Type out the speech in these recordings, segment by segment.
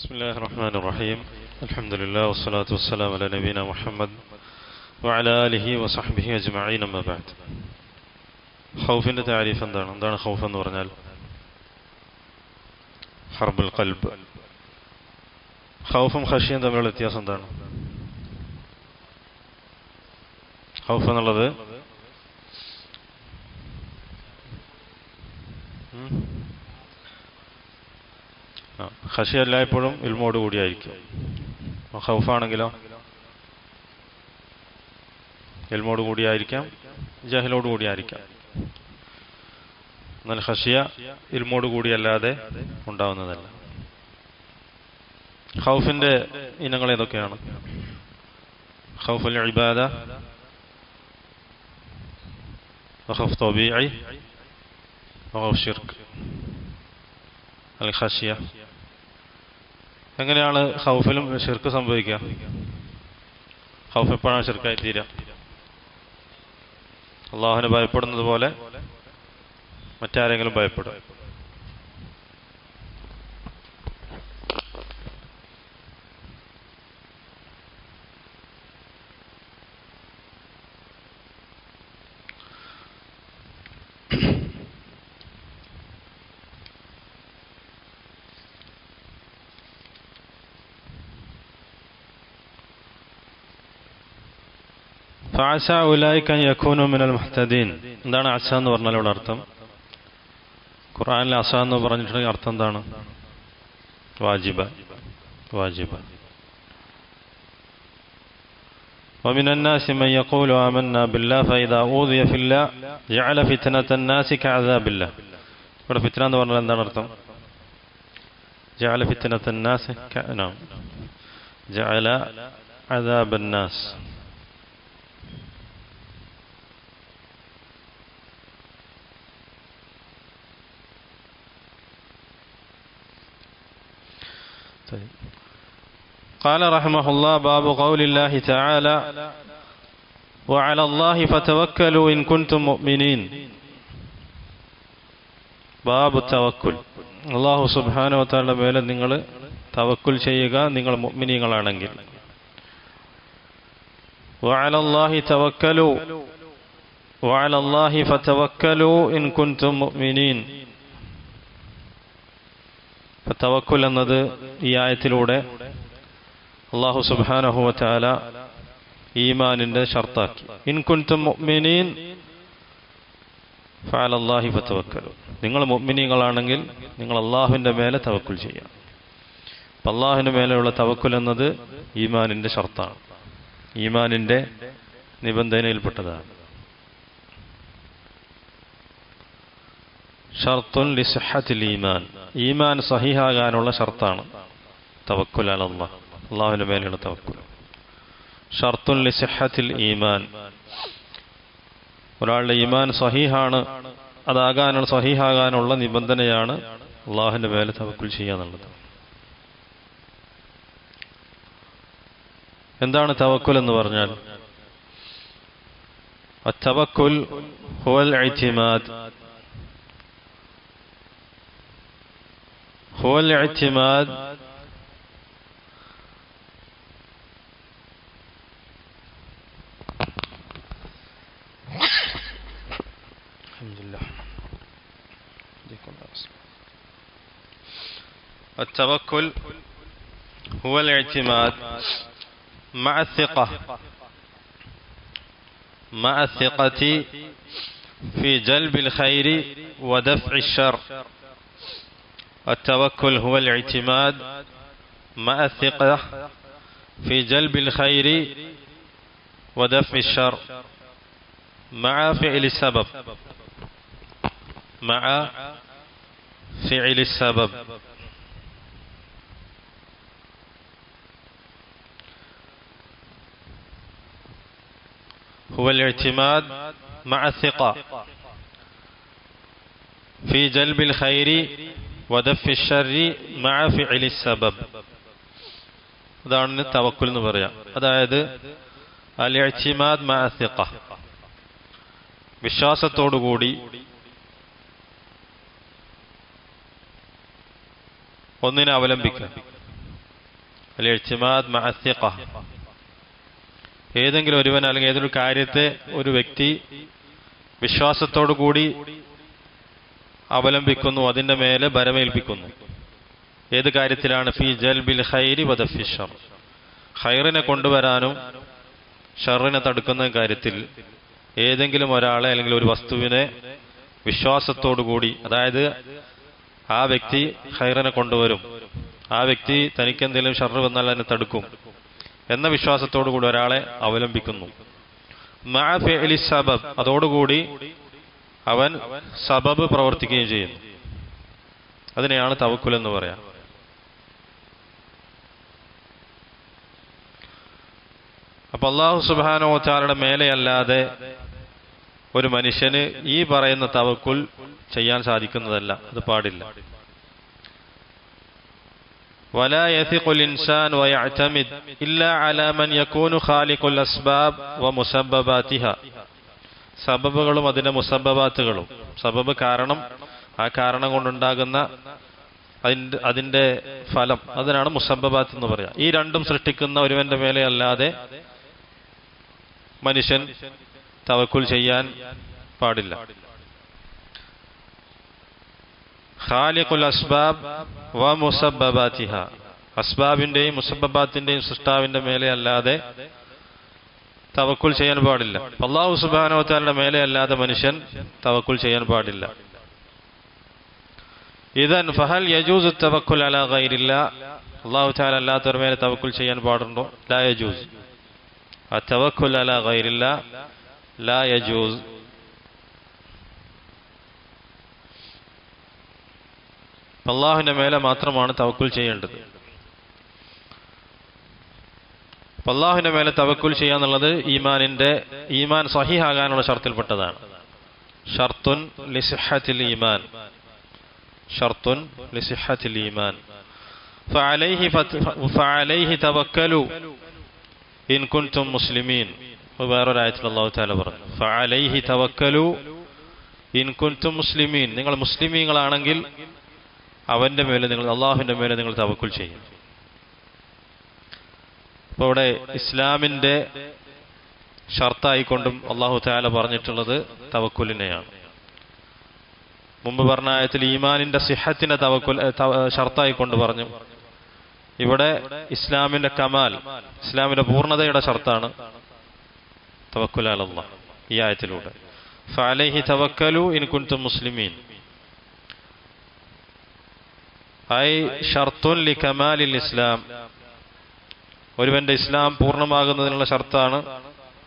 بسم الله الرحمن الرحيم الحمد لله والصلاة والسلام على نبينا محمد وعلى آله وصحبه أجمعين أما بعد ഖൗഫിന്റെ താരീഫ് എന്താണ് ഖൗഫ് എന്ന് പറഞ്ഞാൽ ഹർബുൽ ഖൽബ്. ഖൗഫും ഖശിയും തമ്മിലുള്ള വ്യത്യാസം എന്താണ്? ഖൗഫ് എന്നുള്ളത് ഖശി എല്ലായ്പ്പോഴും ഇൽമോട് കൂടിയായിരിക്കും. ഖൗഫാണെങ്കിലോ ഇൽമോട് കൂടിയായിരിക്കാം, ജഹലോട് കൂടിയായിരിക്കാം. എന്നാൽ ഖശിയ ഇൽമോട് കൂടിയല്ലാതെ ഉണ്ടാവുന്നതല്ല. ഖൗഫിന്റെ ഇനങ്ങൾ ഏതൊക്കെയാണ്? ഖൗഫുൽ ഇബാദ, ഖൗഫ് തബീഇ, ഖൗഫ് ശിർക്ക്, അൽ ഖശിയ. എങ്ങനെയാണ് ഖൗഫിലും ശിർക്ക് സംഭവിക്കുക? ഖൗഫ് എപ്പോഴാണ് ശിർക്കായി തീരുക? അള്ളാഹുവിനെ ഭയപ്പെടുന്നത് പോലെ മറ്റാരെങ്കിലും ഭയപ്പെടും. ഫഅസ ഉലൈക അൻ യകൂനു മിനൽ മുഹ്തദീൻ. എന്താണ് അസ എന്ന് പറഞ്ഞാൽ ഇവിടെ അർത്ഥം? ഖുർആനിൽ അസ എന്ന് പറഞ്ഞിട്ടുണ്ടെങ്കിൽ അർത്ഥം എന്താണ്? വാജിബ. ومن الناس من يقول آمنا بالله فإذا أوذي في الله جعل فتنة الناس كعذاب الله. ഇവിടെ ഫിത്ന എന്ന് പറഞ്ഞാൽ എന്താണ് അർത്ഥം? جعل فتنة الناس جعل عذاب الناس. قال رحمه الله باب قول الله تعالى وعلى الله فتوكلوا إن كنتم مؤمنين. ബാബ് തവക്കുൽ. അല്ലാഹു സുബ്ഹാനഹു വ തആല മേലെ നിങ്ങൾ തവക്കുൽ ചെയ്യുക നിങ്ങൾ മുഅ്മിനീങ്ങളാണെങ്കിൽ. وعلى الله توكلوا وعلى الله فتوكلوا إن كنتم مؤمنين. തവക്കുൽ എന്നത് ഈ ആയത്തിലൂടെ അല്ലാഹു സുബ്ഹാനഹു വ തആല ഈമാനിന്റെ ഷർത്താക്കി. ഇൻ കുൻതും മുഅ്മിനീൻ ഫഅലല്ലാഹി ഫതവക്കലു. നിങ്ങൾ മുഅ്മിനീങ്ങളാണെങ്കിൽ നിങ്ങൾ അല്ലാഹുവിന്റെ മേലെ തവക്കുൽ ചെയ്യുക. അപ്പം അല്ലാഹുവിന്റെ മേലെയുള്ള തവക്കുൽ എന്നത് ഈമാനിന്റെ ഷർത്താണ്, ഈമാനിന്റെ നിബന്ധനയിൽപ്പെട്ടതാണ്. ഷർത്തുൻ ലിസിഹ്ഹത്തിൽ ഈമാൻ, ഈമാൻ സഹീഹാകാനുള്ള ഷർത്താണ് തവക്കുൽ അലല്ലാഹ്, അല്ലാഹുവിന്റെ മേലെയുള്ള തവക്കുൽ. ഷർത്തുൻ ലിസിഹ്ഹത്തിൽ ഈമാൻ, ഒരാളുടെ ഈമാൻ സഹീഹാണ്, സഹീഹാകാനുള്ള നിബന്ധനയാണ് അല്ലാഹുവിന്റെ മേലെ തവക്കുൽ ചെയ്യുക എന്നുള്ളത്. എന്താണ് തവക്കുൽ എന്ന് പറഞ്ഞാൽ? അത്തവക്കുൽ ഹുവൽ ഇഅ്തിമാദ്. هو الاعتماد الحمد لله. التوكل هو الاعتماد مع الثقة في جلب الخير ودفع الشر. التوكل هو الاعتماد مع الثقة في جلب الخير ودفع الشر مع فعل السبب هو الاعتماد مع الثقة في جلب الخير വദഫി ശർരി മഅ ഫിഅലി സബബ്. അതാണ് തവക്കുൽ എന്ന് പറയാം. അതായത് അൽ ഇഅ്തിമാദ് മഅ സിഖ, വിശ്വാസത്തോടുകൂടി ഒന്നിനെ അവലംബിക്കുക. അൽ-ഇഅ്തിമാദ് മഅ അസ്-സിഖ. ഏതെങ്കിലും ഒരുവൻ അല്ലെങ്കിൽ ഏതൊരു കാര്യത്തെ ഒരു വ്യക്തി വിശ്വാസത്തോടു കൂടി അവലംബിക്കുന്നു, അതിന്റെ മേലെ ഭരമേൽപ്പിക്കുന്നു. ഏത് കാര്യത്തിലാണ്? ഫീ ജൽബിൽ ഖൈരി വ ദഫ്ഇ ശർ, ഖൈറിനെ കൊണ്ടുവരാനും ഷർറിനെ തടുക്കുന്ന കാര്യത്തിൽ ഏതെങ്കിലും ഒരാളെ അല്ലെങ്കിൽ ഒരു വസ്തുവിനെ വിശ്വാസത്തോടു കൂടി, അതായത് ആ വ്യക്തി ഖൈറിനെ കൊണ്ടുവരും, ആ വ്യക്തി തനിക്കെന്തെങ്കിലും ഷർറ് വന്നാൽ അതിനെ തടുക്കും എന്ന വിശ്വാസത്തോടു കൂടി ഒരാളെ അവലംബിക്കുന്നു. മഅ ഫിഅലി സബബ്, അതോടുകൂടി അവൻ സബബ് പ്രവർത്തിക്കുകയും ചെയ്യുന്നു. അതിനെയാണ് തവക്കുൽ എന്ന് പറയാം. അപ്പൊ അല്ലാഹു സുബ്ഹാനഹു വ തആലയുടെ മേലെയല്ലാതെ ഒരു മനുഷ്യന് ഈ പറയുന്ന തവക്കുൽ ചെയ്യാൻ സാധിക്കുന്നതല്ല, അത് പാടില്ല. വലാ യസിഖുൽ ഇൻസാൻ വയഅ്തമിദ് ഇല്ലാ അലാ മൻ യകൂനു ഖാലിഖുൽ അസ്ബാബ് വ മുസബ്ബബാതിഹ, സബബുകളും അതിന്റെ മുസബ്ബബാത്തുകളും, സബബ് കാരണം, ആ കാരണം കൊണ്ടുണ്ടാകുന്ന അതിന്റെ ഫലം, അതിനാണ് മുസബ്ബബാത്ത് എന്ന് പറയാം. ഈ രണ്ടും സൃഷ്ടിക്കുന്ന ഒരുവന്റെ മേലെ അല്ലാതെ മനുഷ്യൻ തവക്കുൽ ചെയ്യാൻ പാടില്ല. ഖാലിഖുൽ അസ്ബാബ് വ മുസബ്ബബാതിഹ, അസ്ബാബിന്റെയും മുസബ്ബബാത്തിന്റെയും സൃഷ്ടാവിന്റെ മേലെ അല്ലാതെ തവക്കുൽ ചെയ്യാൻ പാടില്ല. അല്ലാഹു സുബ്ഹാനഹു വ തആലയുടെ മേലെ അല്ലാതെ മനുഷ്യൻ തവക്കുൽ ചെയ്യാൻ പാടില്ല. ഇദൻ ഫഹൽ യജൂസു തവക്കുൽ അലാ ഗൈരില്ലാ, അല്ലാഹു തആല അല്ലാത്തവരുടെ മേലെ തവക്കുൽ ചെയ്യാൻ പാടുണ്ടോ? ലാ യജൂസ്. അത്തവക്കുൽ അലാ ഗൈരില്ലാ ലാ യജൂസ്. അല്ലാഹുവിന്റെ മേലെ മാത്രമാണ് തവക്കുൽ ചെയ്യേണ്ടത്. അല്ലാഹുവിന്റെ മേലെ തവക്കുൽ ചെയ്യാന്നുള്ളത് ഈമാൻ സഹീഹാകാനുള്ള ഷർത്തിൽപ്പെട്ടതാണ്. ഷർത്തുൻ ലിസിഹത്തിൽ ഈമാൻ, ഷർത്തുൻ ലിസിഹത്തിൽ ഈമാൻ. ഫഅലൈഹി തവക്കലു ഇൻ കുൻതും മുസ്ലിമീൻ. വേറൊരായത്തിൽ അല്ലാഹു തആല പറഞ്ഞു, ഫഅലൈഹി തവക്കലു ഇൻ കുൻതും മുസ്ലിമീൻ, നിങ്ങൾ മുസ്ലിമീങ്ങളാണെങ്കിൽ അവന്റെ മേലെ നിങ്ങൾ, അള്ളാഹുവിന്റെ മേലെ നിങ്ങൾ തവക്കുൽ ചെയ്യും. അപ്പോൾ ഇവിടെ ഇസ്ലാമിന്റെ ഷർത്തായിക്കൊണ്ടും അല്ലാഹു തആല പറഞ്ഞിട്ടുള്ളത് തവക്കുലിനെയാണ്. മുമ്പ് പറഞ്ഞ ആയത്തിൽ ഈമാനിന്റെ സിഹത്തിനെ തവക്കുൽ ഷർത്തായിക്കൊണ്ട് പറഞ്ഞു. ഇവിടെ ഇസ്ലാമിന്റെ കമാൽ, ഇസ്ലാമിന്റെ പൂർണ്ണതയുടെ ഷർത്താണ് തവക്കുൽ അലല്ലാഹ് ഈ ആയത്തിലൂടെ. ഫഅലൈഹി തവക്കലു ഇൻ കുൻതും മുസ്ലിമീൻ, ഐ ഷർത്തുൻ ലികമാലിൽ ഇസ്ലാം, ഒരുവന്റെ ഇസ്ലാം പൂർണ്ണമാകുന്നതിനുള്ള ഷർത്താണ്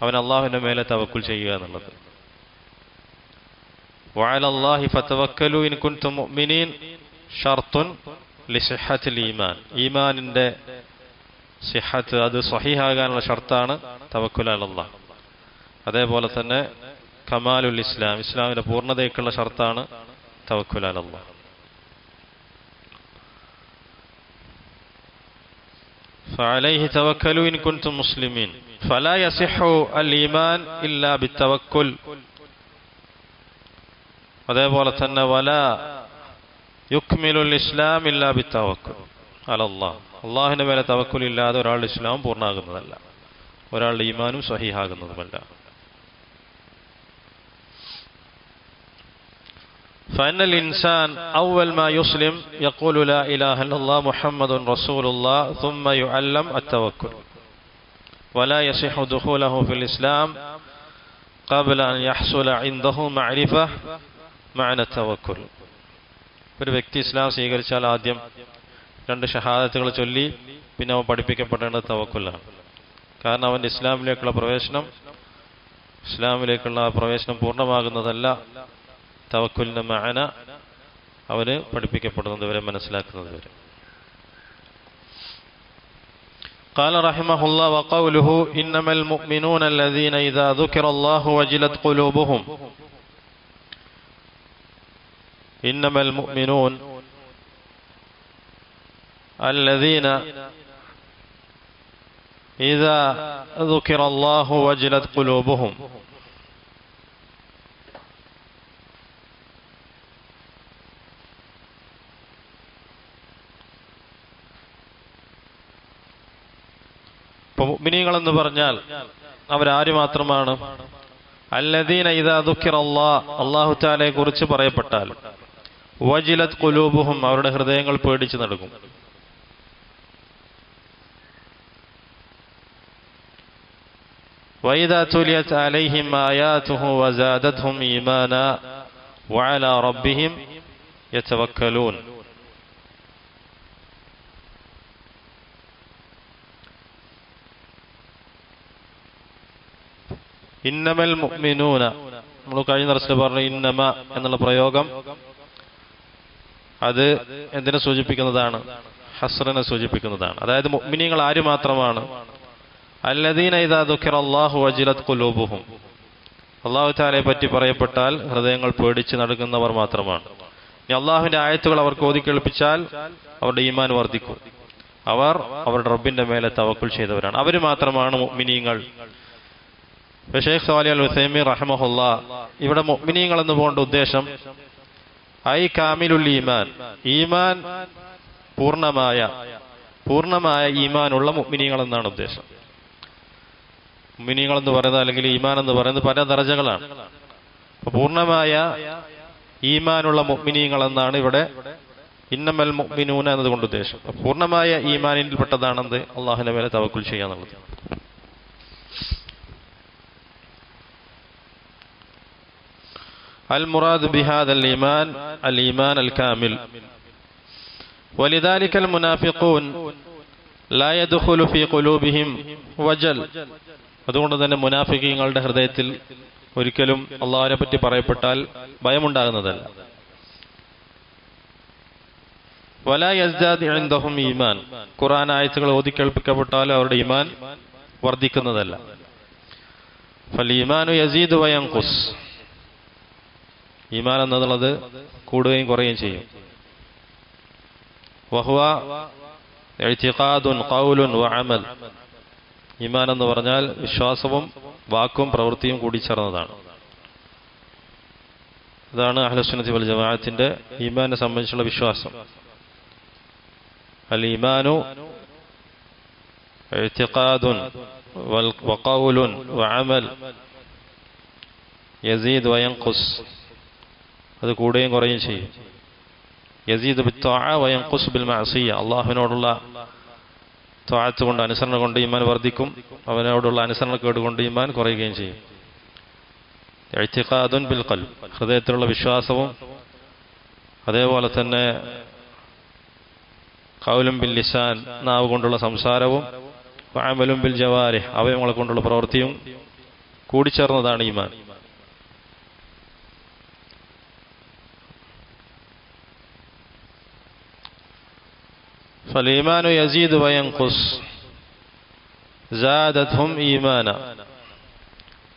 അവൻ അള്ളാഹുവിന്റെ മേലെ തവക്കുൽ ചെയ്യുക എന്നുള്ളത്. വഅലല്ലാഹി ഫതവക്കലു ഇൻ കുൻതും മുഅ്മിനീൻ ഷർത്തുൻ ലിസിഹത്തിൽ ഈമാൻ, ഈമാനിന്റെ സിഹത്ത്, അത് സ്വഹീഹാകാനുള്ള ഷർത്താണ് തവക്കുൽ അലല്ലാഹ്. അതേപോലെ തന്നെ കമാലുൽ ഇസ്ലാം, ഇസ്ലാമിന്റെ പൂർണ്ണതയ്ക്കുള്ള ഷർത്താണ് തവക്കുൽ അലല്ലാഹ്. فعليه توكلوا إن كنتم مسلمين فلا يصح الإيمان إلا بالتوكل. അതേപോലെ തന്നെ ولا يكمل الإسلام إلا بالتوكل على الله, അള്ളാഹുവിന്റെ മേലെ തവക്കുൽ ഇല്ലാതെ ഒരാളുടെ ഇസ്ലാം പൂർണ്ണമാകുന്നതല്ല, ഒരാളുടെ ഈമാനും സ്വഹീഹാകുന്നതുമല്ല. فإن الإنسان أول ما يسلم يقول لا إله إلا الله محمد رسول الله ثم يعلم التوكل ولا يصح دخوله في الإسلام قبل أن يحصل عنده معرفة معنى التوكل. ഒരു വ്യക്തി ഇസ്ലാം സ്വീകരിച്ചാൽ ആദ്യം രണ്ട് ഷഹാദത്തുകൾ ചൊല്ലി പിന്നെ അവൻ പഠിപ്പിക്കപ്പെടേണ്ടത് തവക്കുലാണ്. കാരണം അവൻ്റെ ഇസ്ലാമിലേക്കുള്ള പ്രവേശനം പൂർണ്ണമാകുന്നതല്ല തവക്കുലിന്റെ മഅന അവന് പഠിപ്പിക്കപ്പെടുന്നത് വരെ, മനസ്സിലാക്കുന്നത് വരെ. قال رحمه الله وقوله إنما المؤمنون الذين إذا ذكر الله وجلت قلوبهم. إنما المؤمنون الذين إذا ذكر الله وجلت قلوبهم. അപ്പോൾ മുഅ്മിനീങ്ങൾ എന്ന് പറഞ്ഞാൽ അവരാര് മാത്രമാണ്? അല്ലദീന ഇദാ ദുക്കിറല്ലാഹ്, അല്ലാഹു തആലയെ കുറിച്ച് പറയപ്പെട്ടാൽ, വജിലത് ഖുലൂബുഹും, അവരുടെ ഹൃദയങ്ങൾ പേടിച്ചു നടുങ്ങും. വഇദാ തുലിയത് അലൈഹിം ആയാതുഹു വസാദത്ഹും ഈമാനാ വഅലാ റബ്ബിഹിം യതവക്കലൂൻ. ഇന്നമൽ മുഅ്മിനൂന, നമ്മൾ കഴിഞ്ഞ ദർസിൽ പറഞ്ഞു ഇന്നമ എന്നുള്ള പ്രയോഗം അത് എന്തിനെ സൂചിപ്പിക്കുന്നതാണ്? ഹസ്റിനെ സൂചിപ്പിക്കുന്നതാണ്. അതായത് മുഅ്മിനീങ്ങൾ ആര് മാത്രമാണ്? അല്ലദീന ഇദാ ദുക്കിറല്ലാഹു വജിലത് ഖുലൂബുഹും, അല്ലാഹു തആലയെ പറ്റി പറയപ്പെട്ടാൽ ഹൃദയങ്ങൾ പേടിച്ച് നടുങ്ങുന്നവർ മാത്രമാണ്. ഇനി അള്ളാഹുവിന്റെ ആയത്തുകൾ അവർക്ക് ഓതി കേൾപ്പിച്ചാൽ അവരുടെ ഈമാൻ വർദ്ധിക്കും. അവർ അവരുടെ റബ്ബിന്റെ മേലെ തവക്കുൽ ചെയ്തവരാണ്. അവർ മാത്രമാണ് മുഅ്മിനീങ്ങൾ. ഷെയ്ഖ് സാലിഹ് അൽ ഉസൈമീൻ റഹിമഹുല്ലാഹ് ഇവിടെ മുഅ്മിനീങ്ങൾ എന്ന് പോകേണ്ട ഉദ്ദേശം ഐ കാമിലുൽ ഈമാൻ, ഈമാൻ പൂർണ്ണമായ ഈമാനുള്ള മുഅ്മിനീങ്ങൾ എന്നാണ് ഉദ്ദേശം. മുഅ്മിനീങ്ങൾ എന്ന് പറയുന്നത് അല്ലെങ്കിൽ ഈമാൻ എന്ന് പറയുന്നത് പല ദറജകളാണ്. പൂർണ്ണമായ ഈമാനുള്ള മുഅ്മിനീങ്ങൾ എന്നാണ് ഇവിടെ ഇന്നമൽ മുഅ്മിനൂന എന്നതുകൊണ്ട് ഉദ്ദേശം. പൂർണ്ണമായ ഈമാനിൽപ്പെട്ടതാണെന്ത്? അള്ളാഹുവിന്റെ മേലെ തവക്കുൽ ചെയ്യാന്നുള്ളത്. المراد بهذا الإيمان الإيمان الكامل ولذلك المنافقون لا يدخل في قلوبهم وجل. അതുകൊണ്ട് തന്നെ മുനാഫിഖീങ്ങളുടെ ഹൃദയത്തിൽ ഒരിക്കലും അള്ളാഹുവിനെ പറ്റി പറയപ്പെട്ടാൽ ഭയമുണ്ടാകുന്നതല്ല. വലാ യസ്ദാദ് ഇൻദഹും ഈമാൻ, ഖുർആൻ ആയത്തുകൾ ഓതി കേൾപ്പിക്കപ്പെട്ടാൽ അവരുടെ ഈമാൻ വർദ്ധിക്കുന്നതല്ല. ഫൽഈമാനു യസീദു വയൻഖുസ്, ഈമാൻ എന്നുള്ളത് കൂടുകയും കുറയുകയും ചെയ്യും. വഹുവ ഇഅ്തിഖാദുൻ ഖൗലുൻ വഅമൽ, ഈമാൻ എന്ന് പറഞ്ഞാൽ വിശ്വാസവും വാക്കും പ്രവൃത്തിയും കൂടി ചേർന്നതാണ്. ഇതാണ് അഹ്ലുസുന്നത്തി വൽ ജമാഅത്തിന്റെ ഈമാനെ സംബന്ധിച്ചുള്ള വിശ്വാസം. അൽ ഈമാനു ഇഅ്തിഖാദുൻ വഖൗലുൻ വഅമൽ യസീദ് വയൻഖുസ്, അത് കൂടുകയും കുറയുകയും ചെയ്യും. യസീദ് ബിത്ത്വാഅ വയൻഖുസ് ബിൽ മഅസിയ, അള്ളാഹുവിനോടുള്ള ത്വാഅത്ത് കൊണ്ട് അനുസരണ കൊണ്ട് ഈമാൻ വർദ്ധിക്കും, അവനോടുള്ള അനുസരണക്കേട് കൊണ്ട് ഈമാൻ കുറയുകയും ചെയ്യും. ഇഅ്തിഖാദുൻ ബിൽ ഖൽബ്, ഹൃദയത്തിലുള്ള വിശ്വാസവും അതേപോലെ തന്നെ ഖൗലുൻ ബിൽ ലിസാൻ, നാവ് കൊണ്ടുള്ള സംസാരവും വഅമലുൻ ബിൽ ജവാരിഹ്, അവയവങ്ങളെ കൊണ്ടുള്ള പ്രവൃത്തിയും കൂടിച്ചേർന്നതാണ് ഈമാൻ. فالإيمان يزيد وينقص زادتهم إيمانا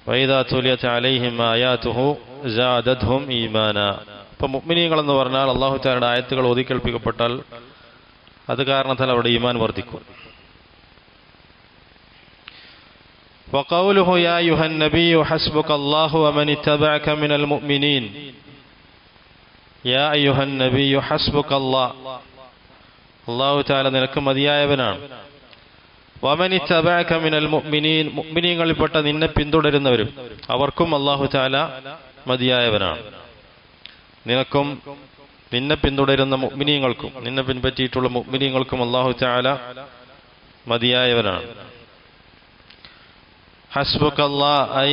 وإذا تليت عليهم آياته زادتهم إيمانا. അപ്പോൾ മുഅ്മിനീങ്ങൾ എന്ന് പറഞ്ഞാൽ അല്ലാഹു തആലയുടെ ആയത്തുകൾ ഓതി കേൾപ്പിക്കപ്പെട്ടാൽ അത് കാരണത്താൽ അവരുടെ ഈമാൻ വർദ്ധിക്കും. وقوله يا أيها النبي حسبك الله ومن اتبعك من المؤمنين. يا أيها النبي حسبك الله, അല്ലാഹു തആല നിനക്ക് മതിയായവനാണ്. വമൻ ഇത്തബഅക മിനൽ മുഅ്മിനീൻ, മുഅ്മിനീങ്ങളിൽപ്പെട്ട നിന്നെ പിന്തുടരുന്നവരും അവർക്കും അല്ലാഹു തആല മതിയായവനാണ്. നിനക്കും നിന്നെ പിന്തുടരുന്ന മുഅ്മിനീങ്ങൾക്കും നിന്നെ പിൻപറ്റിയിട്ടുള്ള മുഅ്മിനീങ്ങൾക്കും അല്ലാഹു തആല മതിയായവനാണ്. ഹസ്ബുകല്ലാഹ് ഐ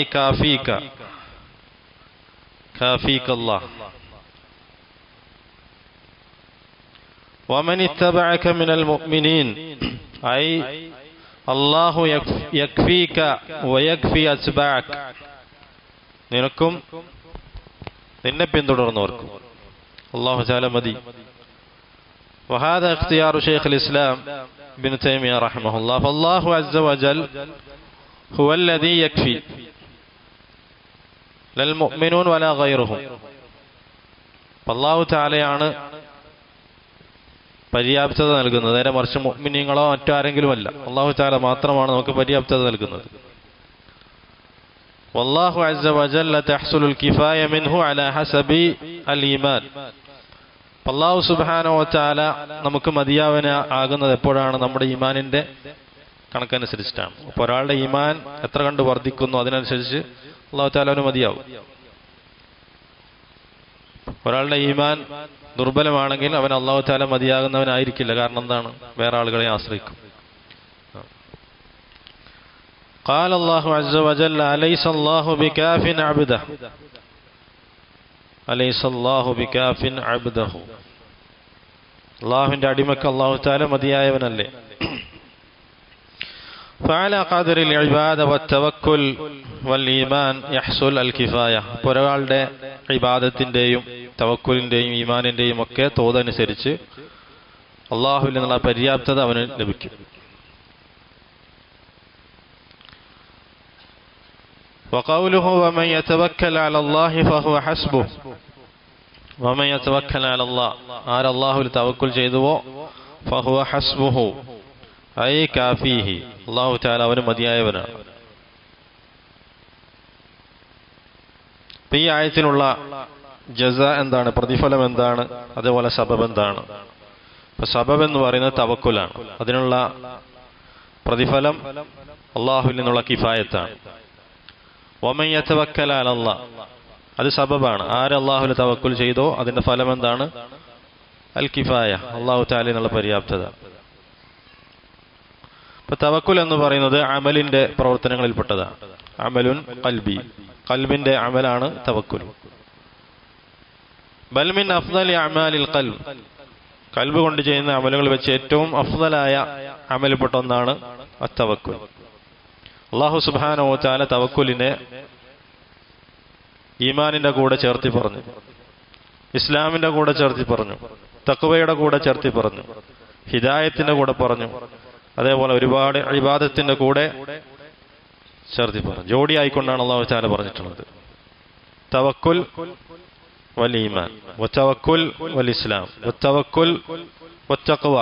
കാഫീകല്ലാഹ്. ومن اتبعك من المؤمنين أي الله يكفيك ويكفي أتباعك, നിനക്കും നിന്നെ പിന്തുടർന്നവർക്കും അല്ലാഹു തആല മതി. وهذا اختيار شيخ الإسلام ابن تيمية رحمه الله. فالله عز وجل هو الذي يكفي لا المؤمنون ولا غيرهم. അല്ലാഹു തആലയാണ് പര്യാപ്തത നൽകുന്നത്, നേരെ മറിച്ച് മുഅ്മിനീങ്ങളോ മറ്റാരെങ്കിലുമല്ല, അല്ലാഹു തആല മാത്രമാണ് നമുക്ക് പര്യാപ്തത നൽകുന്നത്. വല്ലാഹു അസ്സ വജല്ല തഹ്സുലുൽ കിഫായ മിൻഹു അലാ ഹസബി അൽ ഈമാൻ. അല്ലാഹു സുബ്ഹാനഹു വ തആല നമുക്ക് മതിയാവന ആകുന്നത് എപ്പോഴാണ്? നമ്മുടെ ഈമാനിന്റെ കണക്കനുസരിച്ചിട്ടാണ്. അപ്പോൾ ഒരാളുടെ ഈമാൻ എത്ര കണ്ട് വർദ്ധിക്കുന്നു അതിനനുസരിച്ച് അല്ലാഹു തആല അവന് മതിയാവും. ഒരാളുടെ ഈമാൻ ദുർബലമാണെങ്കിൽ അവൻ അല്ലാഹു തആല മതിയാകുന്നവനായിരിക്കില്ല. കാരണം എന്താണ്? വേറെ ആളുകളെ ആശ്രയിക്കും. قال الله عز وجل أليس الله بكاف عبده أليس الله بكاف عبده അല്ലാഹുവിന്റെ അടിമക്ക് അല്ലാഹു തആല മതിയായവനല്ലേ? فعلى قدر العبادة والتوكل والإيمان يحصل الكفاية. ഒരാളുടെ ഇബാദത്തിന്റെയും തവക്കുലിന്റെയും ഈമാനിന്റെയും ഒക്കെ തോതനുസരിച്ച് അല്ലാഹുവിൽ നിന്നുള്ള പര്യാപ്തത അവന് ലഭിക്കും. وقوله ومن يتوكل على الله فهو حسبه ومن يتوكل على الله ആര് അല്ലാഹുവിൽ തവക്കുൽ ചെയ്തുവോ فهو حسبه أي كافيه അല്ലാഹു തആല അവന് മതിയായവനാണ്. ഈ ആയത്തിലുള്ള ജസ എന്താണ്, പ്രതിഫലം എന്താണ്, അതേപോലെ സബബ് എന്താണ്? ഇപ്പൊ സബബ് എന്ന് പറയുന്നത് തവക്കുലാണ്. അതിനുള്ള പ്രതിഫലം അല്ലാഹുവിൽ നിന്നുള്ള കിഫായത്താണ്. വമൻ യതവക്കൽ അലല്ലാഹ് അത് സബബാണ്. ആര് അല്ലാഹുവിൽ തവക്കുൽ ചെയ്തോ അതിന്റെ ഫലം എന്താണ്? അൽ കിഫായ, അല്ലാഹു തആല എന്നുള്ള പര്യാപ്തത. ഇപ്പൊ തവക്കുൽ എന്ന് പറയുന്നത് അമലിന്റെ പ്രവർത്തനങ്ങളിൽപ്പെട്ടതാണ്. അമലുൻ ഖൽബി, ഖൽബിന്റെ അമലാണ് തവക്കുൽ. ബൽ മിൻ അഫ്ദലി അഅമാലിൽ ഖൽബ്, ഖൽബ് കൊണ്ട് ചെയ്യുന്ന അമലുകൾ വെച്ച് ഏറ്റവും അഫ്ദലായ അമലിൽപ്പെട്ട ഒന്നാണ് അത്തവക്കുൽ. അല്ലാഹു സുബ്ഹാനഹു വ തആല തവക്കുലിനെ ഈമാനിന്റെ കൂടെ ചേർത്തി പറഞ്ഞു, ഇസ്ലാമിന്റെ കൂടെ ചേർത്തി പറഞ്ഞു, തഖ്വയുടെ കൂടെ ചേർത്തി പറഞ്ഞു, ഹിദായത്തിന്റെ കൂടെ പറഞ്ഞു, അതേപോലെ ഒരുപാട് ഇബാദത്തിന്റെ കൂടെ ചേർത്തി പറഞ്ഞു. ജോഡിയായിക്കൊണ്ടാണ് അല്ലാഹു തആല പറഞ്ഞിട്ടുള്ളത്. തവക്കുൽ വൽ ഈമാൻ, വതവക്കുൽ വൽ ഇസ്ലാം, വതവക്കുൽ വത്തഖ്വ,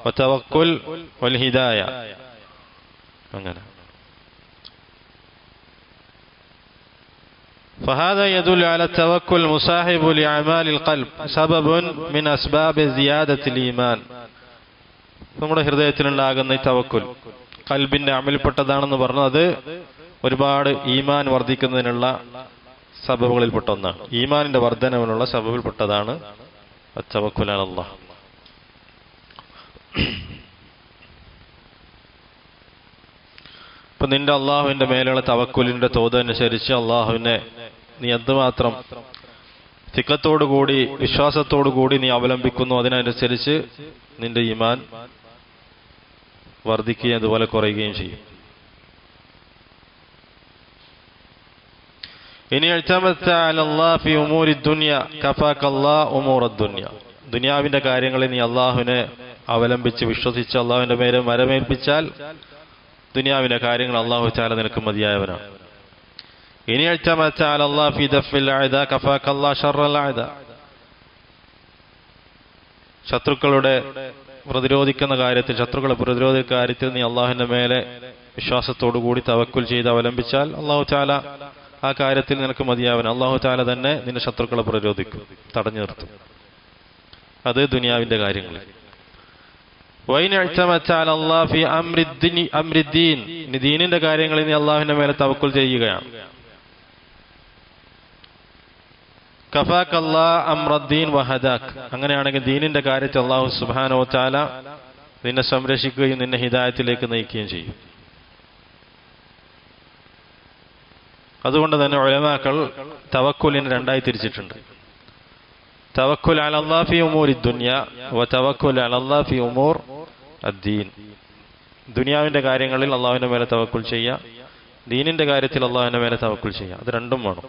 വതവക്കുൽ വൽ ഹിദായ. അങ്ങനെ فهذا يدل على التوكل مصاحب لأعمال القلب سبب من أسباب زيادة الإيمان. നമ്മുടെ ഹൃദയത്തിലുണ്ടാകുന്ന ഈ തവക്കുൽ ഖൽബിന്റെ അമലിൽപ്പെട്ടതാണെന്ന് പറഞ്ഞു. അത് ഒരുപാട് ഈമാൻ വർദ്ധിക്കുന്നതിനുള്ള സബബുകളിൽപ്പെട്ട ഒന്നാണ്. ഈമാനിന്റെ വർധനവിനുള്ള സബബിൽപ്പെട്ടതാണ് തവക്കുൽ അലല്ലാഹ്. ഇപ്പൊ നിന്റെ അള്ളാഹുവിന്റെ മേലുള്ള തവക്കുലിന്റെ തോത് അനുസരിച്ച് അള്ളാഹുവിനെ നീ എന്തുമാത്രം തിക്കത്തോടുകൂടി വിശ്വാസത്തോടുകൂടി നീ അവലംബിക്കുന്നു അതിനനുസരിച്ച് നിന്റെ ഈമാൻ വർദ്ധിക്കുകയും അതുപോലെ കുറയുകയും ചെയ്യും. ഇനി ദുനിയാവിന്റെ കാര്യങ്ങളിൽ നീ അള്ളാഹുവിനെ അവലംബിച്ച് വിശ്വസിച്ച് അള്ളാഹുവിന്റെ മേലെ മരമേൽപ്പിച്ചാൽ ദുനിയാവിന്റെ കാര്യങ്ങൾ അല്ലാഹു തആല നിനക്ക് മതിയായവനാണ്. ഇനി ശത്രുക്കളുടെ പ്രതിരോധിക്കുന്ന കാര്യത്തിൽ, ശത്രുക്കളെ പ്രതിരോധിക്കുന്ന കാര്യത്തിൽ നീ അള്ളാഹുവിന്റെ മേലെ വിശ്വാസത്തോടു കൂടി തവക്കുൽ ചെയ്ത് അവലംബിച്ചാൽ അല്ലാഹു തആല ആ കാര്യത്തിൽ നിനക്ക് മതിയാവൻ. അല്ലാഹു തആല തന്നെ നിന്റെ ശത്രുക്കളെ പ്രതിരോധിക്കും, തടഞ്ഞു നിർത്തും. അത് ദുനിയാവിന്റെ കാര്യങ്ങളിൽ. ദീനിന്റെ കാര്യങ്ങളിൽ നീ അള്ളാഹുവിന്റെ മേലെ തവക്കുൽ ചെയ്യുകയാണ്. അങ്ങനെയാണെങ്കിൽ ദീനിന്റെ കാര്യത്തിൽ അല്ലാഹു സുബ്ഹാനഹു വ തആല നിന്നെ സംരക്ഷിക്കുകയും നിന്നെ ഹിദായത്തിലേക്ക് നയിക്കുകയും ചെയ്യും. അതുകൊണ്ട് തന്നെ ഉലമാക്കൾ തവക്കുലിനെ രണ്ടായി തിരിച്ചിട്ടുണ്ട്. തവക്കുൽ അലല്ലാഹി ഫി ഉമൂരി ദുനിയ വ തവക്കുൽ അലല്ലാഹി ഫി ഉമൂർ അദ്ദീൻ. ദുനിയാവിന്റെ കാര്യങ്ങളിൽ അള്ളാഹുവിന്റെ മേലെ തവക്കുൽ ചെയ്യുക, ദീനിന്റെ കാര്യത്തിൽ അള്ളാഹുവിന്റെ മേലെ തവക്കുൽ ചെയ്യുക. അത് രണ്ടും വേണം.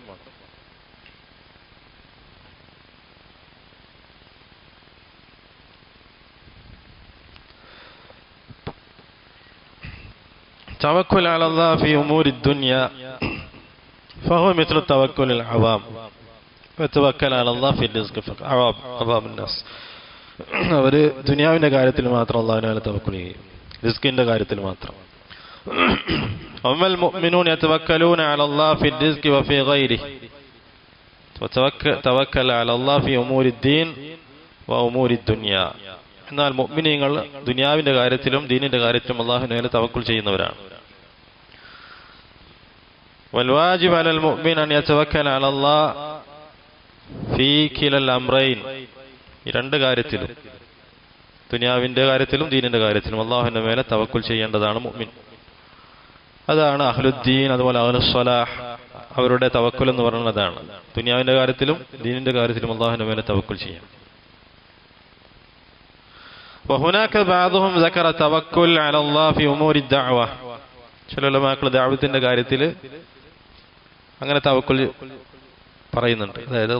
തവക്കുൽ അലല്ലാഹി ഫി ഉമൂരി ദുനിയ ഫഹുവ മിത്ലു തവക്കുലിൽ അവാം വതവക്കൽ അലല്ലാഹി ഫി റിസ്ഖി അവാം الناس. അവര് ദുനിയാവിന്റെ കാര്യത്തിൽ മാത്രം അള്ളാഹുവിനെ മേലെ തവക്കുൽ ചെയ്യും, റിസ്കിന്റെ കാര്യത്തിൽ മാത്രം. അമ്മൽ മുഅ്മിനൂന യതവക്കലൂന അലല്ലാഹി ഫി റിസ്ഖി വഫി ഗൈരിഹി വതവക്കൽ അലല്ലാഹി ഫി ഉമൂരി ദീൻ വ ഉമൂരി ദുനിയ. എന്നാൽ മുഅ്മിനീങ്ങൾ ദുനിയാവിന്റെ കാര്യത്തിലും ദീനിന്റെ കാര്യത്തിലും അല്ലാഹുവിന്റെ മേലെ തവക്കുൽ ചെയ്യുന്നവരാണ്. വൽവാജിബ് അലൽ മുഅ്മിൻ അൻ യതവക്കല അലല്ലാഹ് ഫീ കിലൽ അംറൈൻ, ഈ രണ്ട് കാര്യത്തിലും ദുനിയാവിന്റെ കാര്യത്തിലും ദീനിന്റെ കാര്യത്തിലും അല്ലാഹുവിന്റെ മേലെ തവക്കുൽ ചെയ്യേണ്ടതാണ് മുഅ്മിൻ. അതാണ് അഹ്ലുദ്ദീൻ, അതുപോലെ അഹ്ലുസ്സലാഹ്, അവരുടെ തവക്കുൽ എന്ന് പറയുന്നതാണ്. ദുനിയാവിന്റെ കാര്യത്തിലും ദീനിന്റെ കാര്യത്തിലും അല്ലാഹുവിന്റെ മേലെ തവക്കുൽ ചെയ്യാം. വഹുനാക ബഅദുഹും സകറ തവക്കുൽ അലല്ലാഹ് ഫി ഉമൂരി ദഅവ, ചില ഉലമാക്കൾ ദഅവത്തിന്റെ കാര്യത്തിൽ അങ്ങനെ തവക്കുൽ പറയുന്നുണ്ട്. അതായത്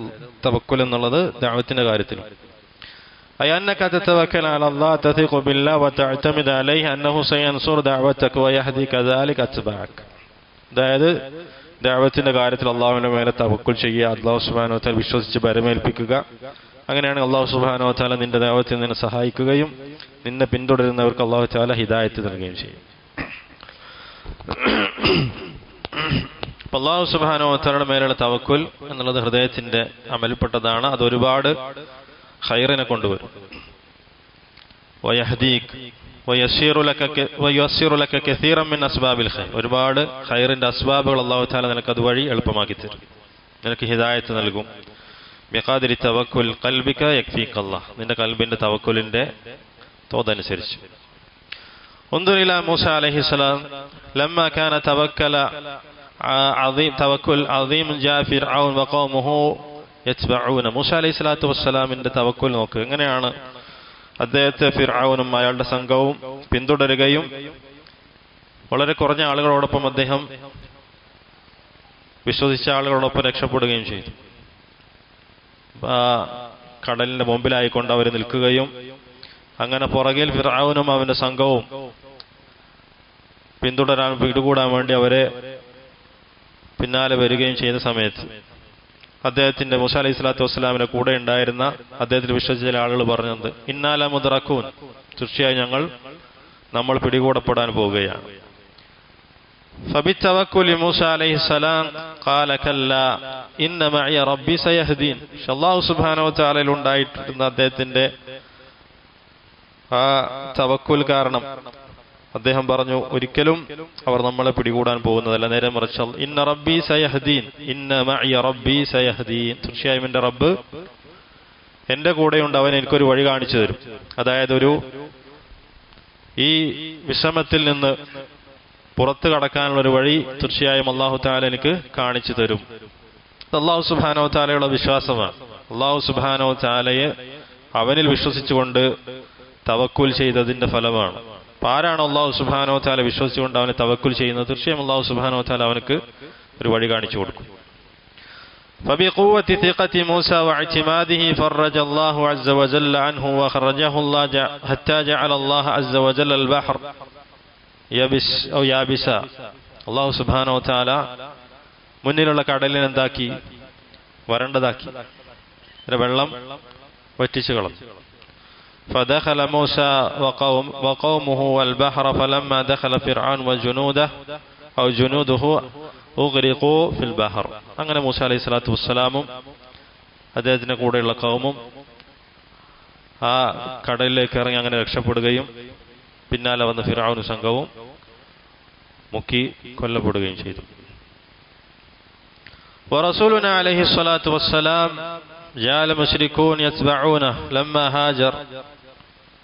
തവക്കുൽ എന്നുള്ളത് ദഅവത്തിന്റെ കാര്യത്തിലും. أنك تتوكل على الله تثق بالله وتعتمد عليه أنه سينصر دعوتك ويهدي كذلك أتباعك. അതായത് ദഅവത്തിന്റെ കാര്യത്തിൽ അല്ലാഹുവിന്റെ മേലെ തവക്കുൽ ചെയ്യുക, അല്ലാഹു സുബ്ഹാനഹു വ തആല വിശ്വസിച്ച് പരമേൽപ്പിക്കുക. അങ്ങനെയാണ് അല്ലാഹു സുബ്ഹാനഹു വ തആല നിന്റെ ദഅവത്തിൽ നിന്നെ സഹായിക്കുകയും നിന്നെ പിന്തുടരുന്നവർക്ക് അല്ലാഹു തആല ഹിദായത്ത് നൽകുകയും ചെയ്യും. അല്ലാഹു സുബ്ഹാനഹു വ തആലയുടെ മേലുള്ള തവക്കുൽ എന്നുള്ളത് ഹൃദയത്തിന്റെ അമൽപ്പെട്ടതാണ്. അത് ഒരുപാട് ഖൈറിനെ കൊണ്ടുവരും. വയഹ്ദീക് വയസ്സിറു ലക കസീറൻ മിൻ അസ്ബാബിൽ ഖൈർ, ഒരുപാട് ഖൈറിന്റെ അസ്ബാബുകൾ അല്ലാഹു തആല നിനക്ക് അതുവഴി എളുപ്പമാക്കി തരും, നിനക്ക് ഹിദായത്ത് നൽകും. ബിഖാദിരി തവക്കുൽ ഖൽബിക യക്ഫീക അല്ലാഹ്, നിന്റെ ഖൽബിന്റെ തവക്കുലിന്റെ തോതനുസരിച്ച്. ഉൻദുർ ഇലാ മൂസ അലൈഹിസ്സലാം ലമ്മാ കാന തവക്കല തവക്കുൽ അദീം ജാ ഫിർഔൻ വഖൗമുഹു യത്ബഊന. മൂസ അലൈഹി സ്വലാത്തു വസ്സലാമിന്റെ തവക്കുൽ നോക്ക്, എങ്ങനെയാണ് അദ്ദേഹത്തെ ഫിർഔനും അയാളുടെ സംഘവും പിന്തുടരുകയും വളരെ കുറഞ്ഞ ആളുകളോടൊപ്പം അദ്ദേഹം വിശ്വസിച്ച ആളുകളോടൊപ്പം രക്ഷപ്പെടുകയും ചെയ്തു. കടലിന്റെ മുമ്പിലായിക്കൊണ്ട് അവർ നിൽക്കുകയും അങ്ങനെ പുറകിൽ ഫിർഔനും അവന്റെ സംഘവും പിടികൂടാൻ വേണ്ടി അവരെ പിന്നാലെ വരികയും ചെയ്ത സമയത്ത് അദ്ദേഹത്തിന്റെ മൂസ അലൈഹി സ്വലാത്തു വസ്സലാമിന്റെ കൂടെ ഉണ്ടായിരുന്ന അദ്ദേഹത്തിൽ വിശ്വസിച്ച ചില ആളുകൾ പറഞ്ഞത്, ഇന്നാല മുദ്റഖൂൻ, തീർച്ചയായും നമ്മൾ പിടികൂടപ്പെടാൻ പോവുകയാണ്. ഫബിത്തവക്കുലി മൂസ അലൈഹിസ്സലാം ഖാല കല്ലാ ഇന്ന മഅയ റബ്ബി സയഹ്ദീൻ. അല്ലാഹു സുബ്ഹാനഹു വ തആലയിൽ ഉണ്ടായിരുന്ന അദ്ദേഹത്തിന്റെ ആ തവക്കുൽ കാരണം അദ്ദേഹം പറഞ്ഞു, ഒരിക്കലും അവർ നമ്മളെ പിടികൂടാൻ പോകുന്നതല്ല, നേരെ മറിച്ച് ഇന്ന റബ്ബി സയഹ്ദീൻ, ഇന്ന മഅയ റബ്ബി സയഹ്ദീൻ, തീർച്ചയായും എന്റെ റബ്ബ് എന്റെ കൂടെയുണ്ട്, അവൻ എനിക്കൊരു വഴി കാണിച്ചു തരും. അതായത് ഈ വിഷമത്തിൽ നിന്ന് പുറത്തു കടക്കാനുള്ള ഒരു വഴി തീർച്ചയായും അല്ലാഹു തആല എനിക്ക് കാണിച്ചു തരും. അല്ലാഹു സുബ്ഹാനഹു വ തആലയുള്ള വിശ്വാസമാണ്. അല്ലാഹു സുബ്ഹാനഹു വ തആലയെ അവനിൽ വിശ്വസിച്ചുകൊണ്ട് തവക്കുൽ ചെയ്തതിന്റെ ഫലമാണ്. ആരാണ് അല്ലാഹു സുബ്ഹാനഹു വ തആല വിശ്വസിച്ചുകൊണ്ട് അവനെ തവക്കുൽ ചെയ്യുന്നത്, തീർച്ചയായും അല്ലാഹു സുബ്ഹാനഹു വ തആല അവനക്ക് ഒരു വഴി കാണിച്ചു കൊടുക്കും. فبقوة ثقة موسى واعتماده فرج الله عز وجل عنه وخرجه الله حتى جعل الله عز وجل البحر يبس أو يابسا. അല്ലാഹു സുബ്ഹാനഹു വ തആല മുന്നിലുള്ള കടലിനെ എന്താക്കി? വരണ്ടതാക്കി, വെള്ളം വറ്റിച്ചു കളഞ്ഞു. فدخل موسى وقومه البحر فلما دخل فرعون وجنوده أو جنوده أغرقوا في البحر. അങ്ങനെ മൂസ അലൈഹി സ്വലാത്തു വസ്സലാമും അദ്ദേഹത്തിന്റെ കൂടെയുള്ള കൗമും ആ കടലിലേക്ക് ഇറങ്ങി അങ്ങനെ രക്ഷപ്പെടുകയും പിന്നാലെ വന്ന ഫിർഔനും സംഘവും മുക്കി കൊല്ലപ്പെടുകയും ചെയ്തു. ورسولنا عليه الصلاة والسلام جعل المشركون يتبعونه لما هاجر.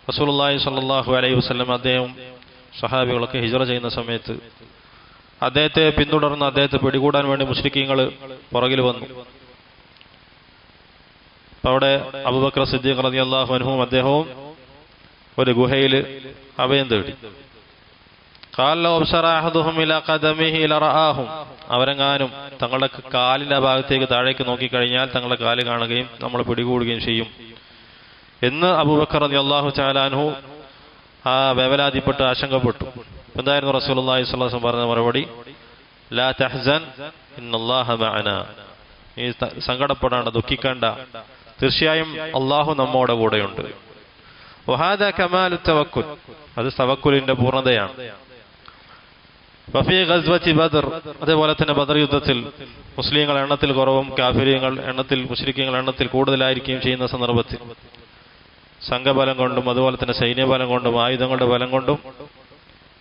റസൂലുള്ളാഹി സ്വല്ലല്ലാഹു അലൈഹി വസല്ലം അദ്ദേഹം സഹാബികളൊക്കെ ഹിജ്റ ചെയ്യുന്ന സമയത്ത് അദ്ദേഹത്തെ പിന്തുടർന്ന് അദ്ദേഹത്തെ പിടികൂടാൻ വേണ്ടി മുശ്രിക്കീങ്ങൾ പുറകിൽ വന്നു. അവിടെ അബൂബക്കർ സിദ്ദീഖ് റളിയല്ലാഹു അൻഹുവും അദ്ദേഹവും ഒരു ഗുഹയിൽ അഭയം തേടി. ഖാല ലൗ അബ്സറ അഹദുഹും ഇലാ ഖദമിഹി ലറആഹും, അവരെങ്ങാനും തങ്ങളുടെ കാലിന്റെ ഭാഗത്തേക്ക് താഴേക്ക് നോക്കിക്കഴിഞ്ഞാൽ തങ്ങളുടെ കാല് കാണുകയും നമ്മളെ പിടികൂടുകയും ചെയ്യും എന്ന് അബൂബക്കർ റളിയല്ലാഹു തആല അൻഹു വേവലാതിപ്പെട്ട് ആശങ്കപ്പെട്ടു. എന്തായിരുന്നു റസൂലുള്ളാഹി സ്വല്ലല്ലാഹു അലൈഹി വസല്ലം പറഞ്ഞ മറുപടി? ലാ തഹ്സൻ ഇന്നല്ലാഹ മഅനാ, നീ സങ്കടപ്പെടേണ്ട, ദുഃഖിക്കേണ്ട, തീർച്ചയായും അല്ലാഹു നമ്മുടെ കൂടെയുണ്ട്. വഹാദാ കമാലു തവക്കുൽ, അത് തവക്കുലിന്റെ പൂർണ്ണതയാണ്. വഫീ ഗസ്വതി ബദർ, അതേപോലെ തന്നെ ബദർ യുദ്ധത്തിൽ മുസ്ലിങ്ങൾ എണ്ണത്തിൽ കുറവും കാഫിരീങ്ങൾ എണ്ണത്തിൽ മുശ്രിക്കീങ്ങൾ എണ്ണത്തിൽ കൂടുതലായിരിക്കുകയും ചെയ്യുന്ന സന്ദർഭത്തിൽ സംഘബലം കൊണ്ടും അതുപോലെ തന്നെ സൈന്യബലം കൊണ്ടും ആയുധങ്ങളുടെ ബലം കൊണ്ടും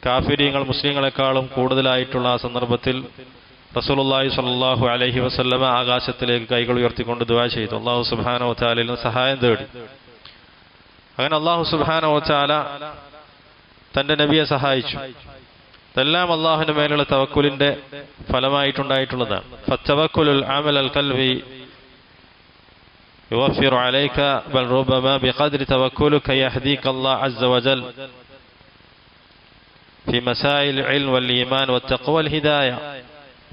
കാഫിരീങ്ങൾ മുസ്ലിങ്ങളെക്കാളും കൂടുതലായിട്ടുള്ള ആ സന്ദർഭത്തിൽ റസൂലുള്ളാഹി സ്വല്ലല്ലാഹു അലൈഹി വസല്ലമ ആകാശത്തിലേക്ക് കൈകൾ ഉയർത്തിക്കൊണ്ട് ദുആ ചെയ്തു. അല്ലാഹു സുബ്ഹാനഹു വ തആലയിൽ നിന്ന് സഹായം തേടി. അങ്ങനെ അല്ലാഹു സുബ്ഹാനഹു വ തആല തന്റെ നബിയെ സഹായിച്ചു. ഇതെല്ലാം അല്ലാഹുവിന്റെ മേലുള്ള തവക്കുലിന്റെ ഫലമായിട്ടുണ്ടായിട്ടുള്ളതാണ്. ഫത്തവക്കുലുൽ അമലൽ ഖൽബി യുവഫിറു അലൈക ബൽ റുബമാ ബിഖദ്രി തവക്കുലുക യഹ്ദീക അല്ലാഹു അസ്സ വജൽ ഫി മസായിൽ ഇൽം വൽ ഈമാൻ വത്തഖ്വ വൽ ഹിദായ.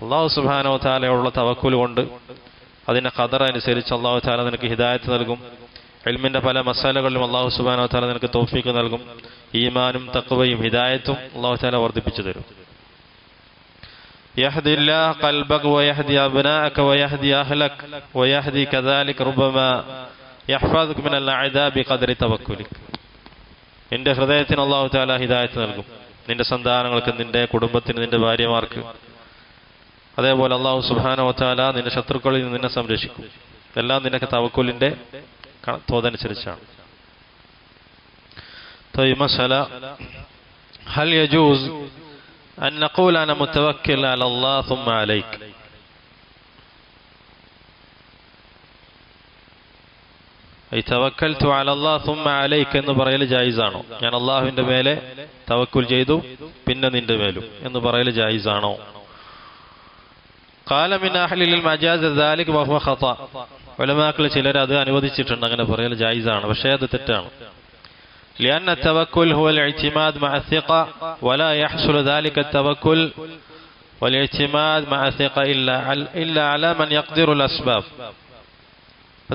അല്ലാഹു സുബ്ഹാനഹു വ തആലയോടുള്ള തവക്കുൽ കൊണ്ട് അതിന്റെ ഖദർ അനുസരിച്ച് അല്ലാഹു തആല നിനക്ക് ഹിദായത്ത് നൽകും. ഇൽമിന്റെ പല മസാലകളിലും അല്ലാഹു സുബ്ഹാനഹു വ തആല നിനക്ക് തൗഫീഖ് നൽകും. ഈമാനും തഖ്വയും ഹിദായത്തും അല്ലാഹു തആല വർദ്ധിപ്പിച്ചു തരും. يهدي الله قلبك ويهدي أبناءك ويهدي أهلك ويهدي كذلك ربما يحفظك من الأعداء بقدر توكلك. നിന്റെ ഹൃദയത്തിന് അല്ലാഹു തആല ഹിദായത്ത് നൽകും. നിന്റെ സന്താനങ്ങൾക്ക്, നിന്റെ കുടുംബത്തിന്, നിന്റെ ഭാര്യമാർക്ക്, അതേപോലെ അല്ലാഹു സുബ്ഹാനഹു വ തആല നിന്റെ ശത്രുക്കളിൽ നിന്ന് നിന്നെ സംരക്ഷിക്കും. എല്ലാം നിനക്ക് തവക്കുലിന്റെ തോതനുസരിച്ചാണ്. طيب مسألة هل يجوز أن نقول أنا متوكل على الله ثم عليك؟ أي توكلت على الله ثم عليك എന്ന് പറയൽ ജായിസാണോ? ഞാൻ അല്ലാഹുവിന്റെ മേലെ തവക്കുൽ ചെയ്തു പിന്നെ നിന്റെ മേലും എന്ന് പറയൽ ജായിസാണോ? قال من أهل المجاز ذلك وهو خطأ. ഉലമാക്കൾ ചിലർ അത് അനുവദിച്ചിട്ടുണ്ട്, അങ്ങനെ പറയൽ ജായിസാണ്, പക്ഷേ അത് തെറ്റാണ്. لأن التوكل هو الاعتماد مع الثقة ولا يحصل ذلك التوكل والاعتماد مع الثقة إلا على من يقدر الأسباب.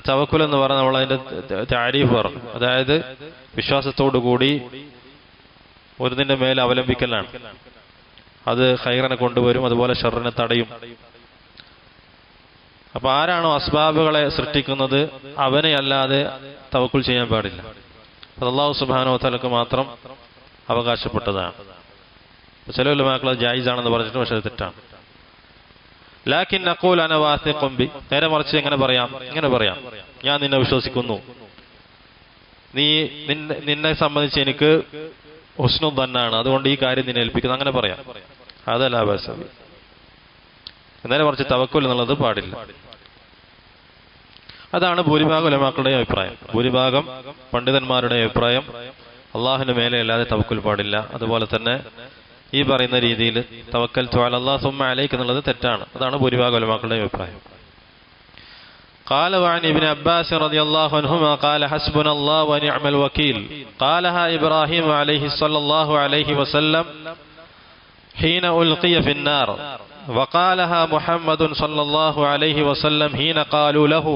തവക്കുൽ എന്ന് പറഞ്ഞാൽ നമ്മൾ അതിന്റെ താരീഫ് പറഞ്ഞു. അതായത് വിശ്വാസത്തോടു കൂടി ഒരുതിന്റെ മേൽ അവലംബിക്കലാണ്. അത് ഖൈറിനെ കൊണ്ടുവരും, അതുപോലെ ഷർറിനെ തടയും. അപ്പൊ ആരാണോ അസ്ബാബുകളെ സൃഷ്ടിക്കുന്നത് അവനെ അല്ലാതെ തവക്കുൽ ചെയ്യാൻ പാടില്ല. അത് അല്ലാഹു സുബ്ഹാനഹു വ തആലക്ക് മാത്രം അവകാശപ്പെട്ടതാണ്. ചില ഉലമാക്കൾ ജായിസാണെന്ന് പറഞ്ഞിട്ട്, പക്ഷേ അത് തെറ്റാണ്. ലാക്കിൻ നഖൂൽ അന വാസിഖുൻ ബി. നേരെ മറിച്ച് ഇങ്ങനെ പറയാം, ഞാൻ നിന്നെ വിശ്വസിക്കുന്നു, നിന്നെ സംബന്ധിച്ച് എനിക്ക് ഹുസ്നുൽ ദന്നാണ്, അതുകൊണ്ട് ഈ കാര്യം നിന്നെ ഏൽപ്പിക്കുന്നു, അങ്ങനെ പറയാം. അതല്ല ബഅസ്. നേരെ മറിച്ച് തവക്കുൽ എന്നുള്ളത് പാടില്ല. അതാണ് ഭൂരിഭാഗം ഉലമാക്കളുടെ അഭിപ്രായം. ഭൂരിഭാഗം പണ്ഡിതന്മാരുടെ അഭിപ്രായം അള്ളാഹുവിന്റെ മേലെ അല്ലാതെ തവക്കുൽ പാടില്ല. അതുപോലെ തന്നെ ഈ പറയുന്ന രീതിയിൽ തവക്കൽതു അലല്ലാഹ് സുമ്മ അലൈക എന്നുള്ളത് തെറ്റാണ്. അതാണ് ഭൂരിഭാഗം ഉലമാക്കളുടെ അഭിപ്രായം. قال وعن ابن عباس رضي الله عنهما قال حسبنا الله ونعم الوكيل قالها إبراهيم عليه صلى الله عليه وسلم حين ألقي في النار وقالها محمد صلى الله عليه وسلم حين قالوا له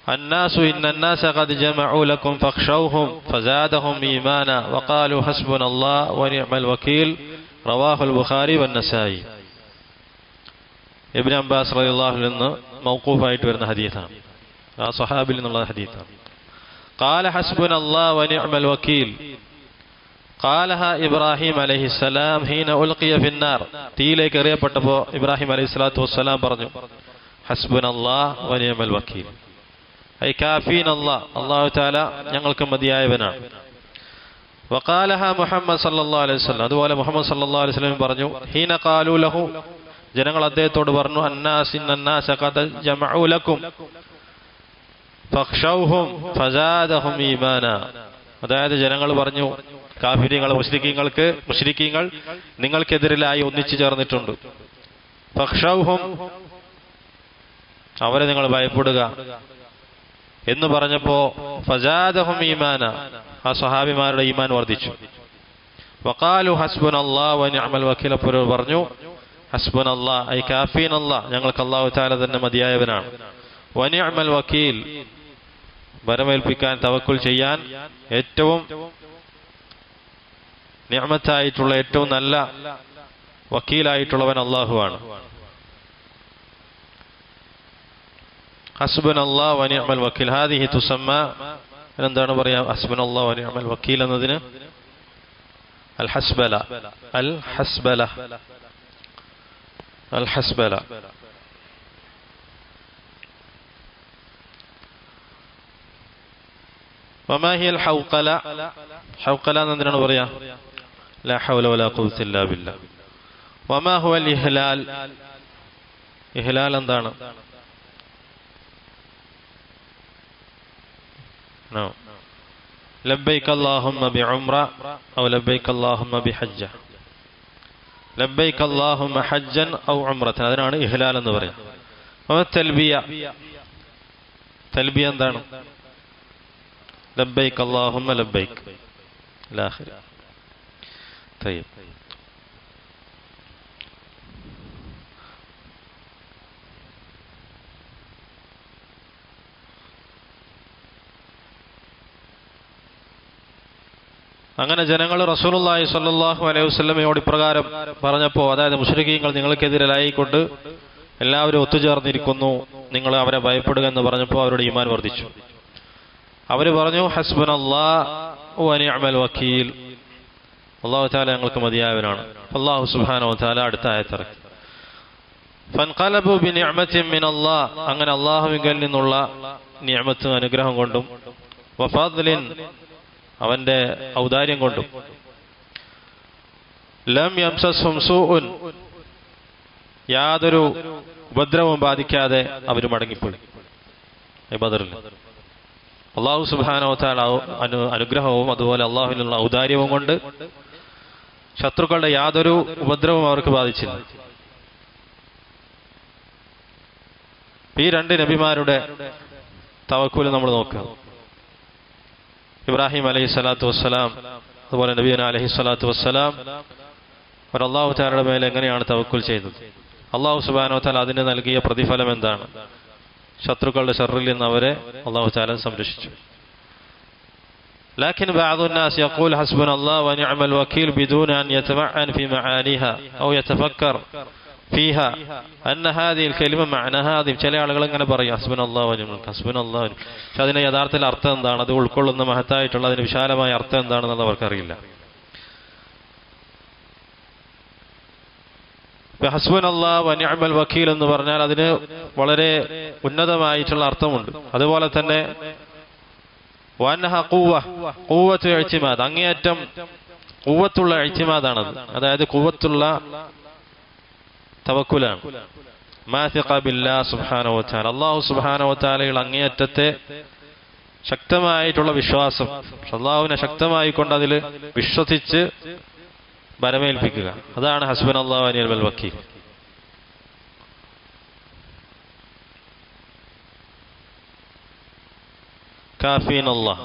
الناس إن الناس قد جمعوا لكم فاخشوهم فزادهم إيمانا وقالوا حسبنا الله ونعم الوكيل رواه البخاري والنسائي. ഇബ്നു അബ്ബാസ് റളിയല്ലാഹു അൻഹു നിന്ന് മൗഖൂഫായിട്ട് വരുന്ന ഹദീസാണ്. ആ സ്വഹാബിൽ നിന്നുള്ള ഹദീസാണ്. قال حسبنا الله ونعم الوكيل قالها ഇബ്രാഹിം അലൈഹിസ്സലാം ഹീന ഉൽഖിയ ഫിന്നാർ. തീയിലേക്ക് എറിയപ്പെട്ടപ്പോൾ ഇബ്രാഹിം അലൈഹിസ്സലാത്തു വസ്സലാം പറഞ്ഞു, ഹസ്ബുനല്ലാഹ് വനിഅമൽ വക്കീൽ, ഐ കാഫീനല്ലാഹ്, അല്ലാഹു തആല ഞങ്ങൾക്ക് മതിയായവനാണ്. വഖാലഹ മുഹമ്മദ് സല്ലല്ലാഹു അലൈഹി വസല്ലം, അതുപോലെ മുഹമ്മദ് സല്ലല്ലാഹു അലൈഹി വസല്ലം പറഞ്ഞു, ഹീന ഖാലൂ ലഹു, ജനങ്ങൾ അദ്ദേഹത്തോട് പറഞ്ഞു, ഇന്നന്നാസ ഖദ് ജമഉ ലക്കും ഫഖ്ശൗഹും ഫസാദഹും ഈമാനാ. അതായത് ജനങ്ങൾ പറഞ്ഞു, കാഫിരീങ്ങൾ, മുശ്രിക്കീങ്ങൾ നിങ്ങൾക്കെതിരിലായി ഒന്നിച്ചു ചേർന്നിട്ടുണ്ട്. ഫഖ്ശൗഹും, അവരെ നിങ്ങൾ ഭയപ്പെടുക എന്ന് പറഞ്ഞപ്പോ ഫസാദഹും ഈമാന, ആ സ്വഹാബിമാരുടെ ഈമാൻ വർദ്ധിച്ചു. വഖാലു ഹസ്ബുനല്ലാഹ് വനിഅമൽ വക്കീൽ, അപ്പോൾ പറഞ്ഞു ഹസ്ബുനല്ലാഹ് ഐ കാഫീനല്ലാഹ്, ഞങ്ങൾക്ക് അല്ലാഹു തആല തന്നെ മതിയായവനാണ്. വനിഅമൽ വക്കീൽ, വരമേൽപ്പിക്കാൻ തവക്കുൽ ചെയ്യാൻ ഏറ്റവും നിഅമത്തായിട്ടുള്ള ഏറ്റവും നല്ല വക്കീലായിട്ടുള്ളവൻ അല്ലാഹുവാണ്. ഹസ്ബുനല്ലാഹ് വനിഅമൽ വക്കീൽ ഹാദിഹി തുസമ്മ, എന്താണ് പറയാ ഹസ്ബുനല്ലാഹ് വനിഅമൽ വക്കീൽ എന്നതിന് അൽ ഹസ്ബല, അൽ ഹസ്ബല, അൽ ഹസ്ബല. വമാ ഹിയൽ ഹൗഖല, ഹൗഖല എന്ന് എന്തിനാണ് പറയാ? ലാ ഹൗല വലാ ഖുവത ഇല്ലാ ബില്ലാഹ്. വമാ ഹുവൽ ഇഹ്ലാൽ, ഇഹ്ലാൽ എന്താണ്? ലബ്ബൈക അല്ലാഹുമ്മ ബിഉംറ ഔ ലബ്ബൈക അല്ലാഹുമ്മ ബിഹജ്ജ, ലബ്ബൈക അല്ലാഹുമ്മ ഹജ്ജൻ ഔ ഉംറതൻ, അതിനാണ് ഇഹ്ലാൽ എന്ന് പറയാം. തൽബിയ, തൽബിയ എന്താണ്? ലബ്ബൈക അല്ലാഹുമ്മ ലബ്ബൈക ഇലാഖിരി. തയ്യിബ്. അങ്ങനെ ജനങ്ങൾ റസൂലുള്ളാഹി സ്വല്ലല്ലാഹു അലൈഹി വസല്ലമയോട് ഇപ്രകാരം പറഞ്ഞപ്പോൾ, അതായത് മുശ്രിക്കീങ്ങൾ നിങ്ങൾക്കെതിരായിക്കൊണ്ട് എല്ലാവരും ഒത്തുചേർന്നിരിക്കുന്നു, നിങ്ങൾ അവരെ ഭയപ്പെടുക എന്ന് പറഞ്ഞപ്പോൾ അവരുടെ ഈമാൻ വർദ്ധിച്ചു. അവർ പറഞ്ഞു ഹസ്ബുനല്ലാഹു വ നിഅമൽ വക്കീൽ, അല്ലാഹു തആല ഞങ്ങൾക്ക് മതിയായവനാണ്. അല്ലാഹു സുബ്ഹാനഹു വ തആല അടുത്ത ആയത്ത് ഇറക്കി. ഫൻഖലബു ബിനിഅമത്തിൻ മിനല്ലാഹ്, അങ്ങനെ അല്ലാഹുവിങ്കൽ നിന്നുള്ള നിഅമത്ത് അനുഗ്രഹം കൊണ്ടും വഫദ്ലിൻ അവന്റെ ഔദാര്യം കൊണ്ടും ലം യംസസ്ഹും സൂഉൻ, യാതൊരു ഉപദ്രവവും ബാധിക്കാതെ അവർ മടങ്ങിപ്പോയി. ബദറിൽ അല്ലാഹു സുബ്ഹാനഹു വ തആല അനുഗ്രഹവും അതുപോലെ അല്ലാഹുവിനുള്ള ഔദാര്യവും കൊണ്ട് ശത്രുക്കളുടെ യാതൊരു ഉപദ്രവവും അവർക്ക് ബാധിച്ചില്ല. ഈ രണ്ട് നബിമാരുടെ തവക്കുൽ നമ്മൾ നോക്കുക. ഇബ്രാഹിം അലൈഹി സ്വലാത്തു വസ്സലാം അതുപോലെ നബിയന അലൈഹി സ്വലാത്തു വസ്സലാം അവർ അല്ലാഹു തആലയുടെ മേലെ എങ്ങനെയാണ് തവക്കുൽ ചെയ്തത്? അല്ലാഹു സുബ്ഹാനഹു വ തആല അതിന് നൽകിയ പ്രതിഫലം എന്താണ്? ശത്രുക്കളുടെ ശർറിൽ നിന്ന് അവരെ അല്ലാഹു തആല സംരക്ഷിച്ചു. لكن بعض الناس يقول حسبنا الله ونعم الوكيل بدون أن يتمعن في معانيها أو يتفكر فيها أن هذه الكلمة معناها هذه. ചില ആളുകൾ അങ്ങനെ പറയും ഹസ്ബുനല്ലാഹു വ നിഅമൽ വക്കീൽ, ഹസ്ബുനല്ലാഹു. പക്ഷെ അതിന്റെ യഥാർത്ഥത്തിൽ അർത്ഥം എന്താണ്, അത് ഉൾക്കൊള്ളുന്ന മഹത്തായിട്ടുള്ള അതിന്റെ വിശാലമായ അർത്ഥം എന്താണെന്നുള്ളത് അവർക്കറിയില്ല. ഹസ്ബുനല്ലാഹു വ നിഅമൽ വക്കീൽ എന്ന് പറഞ്ഞാൽ അതിന് വളരെ ഉന്നതമായിട്ടുള്ള അർത്ഥമുണ്ട്. അതുപോലെ തന്നെ വഅന്നഹ ഖുവ്വ, ഖുവ്വത്തുൽ ഇഅ്തിമാദ്, അങ്ങേയറ്റം ഖുവ്വത്തുള്ള ഇഅ്തിമാദാണത്, അതായത് ഖുവ്വത്തുള്ള തവക്കുലാണ്. മാസിഖ ബില്ലാഹ് സുബ്ഹാനഹു വ തആല, അല്ലാഹു സുബ്ഹാനഹു വ തആലയിൽ അങ്ങേയറ്റത്തെ ശക്തമായിട്ടുള്ള വിശ്വാസം, അല്ലാഹുവിനെ ശക്തമായി കൊണ്ട് അതിൽ വിശ്വസിച്ച് ബരമേൽപ്പിക്കുക, അതാണ് ഹസ്ബുനല്ലാഹു വ നിഅമൽ വക്കീൽ. കാഫീനല്ലാഹ്,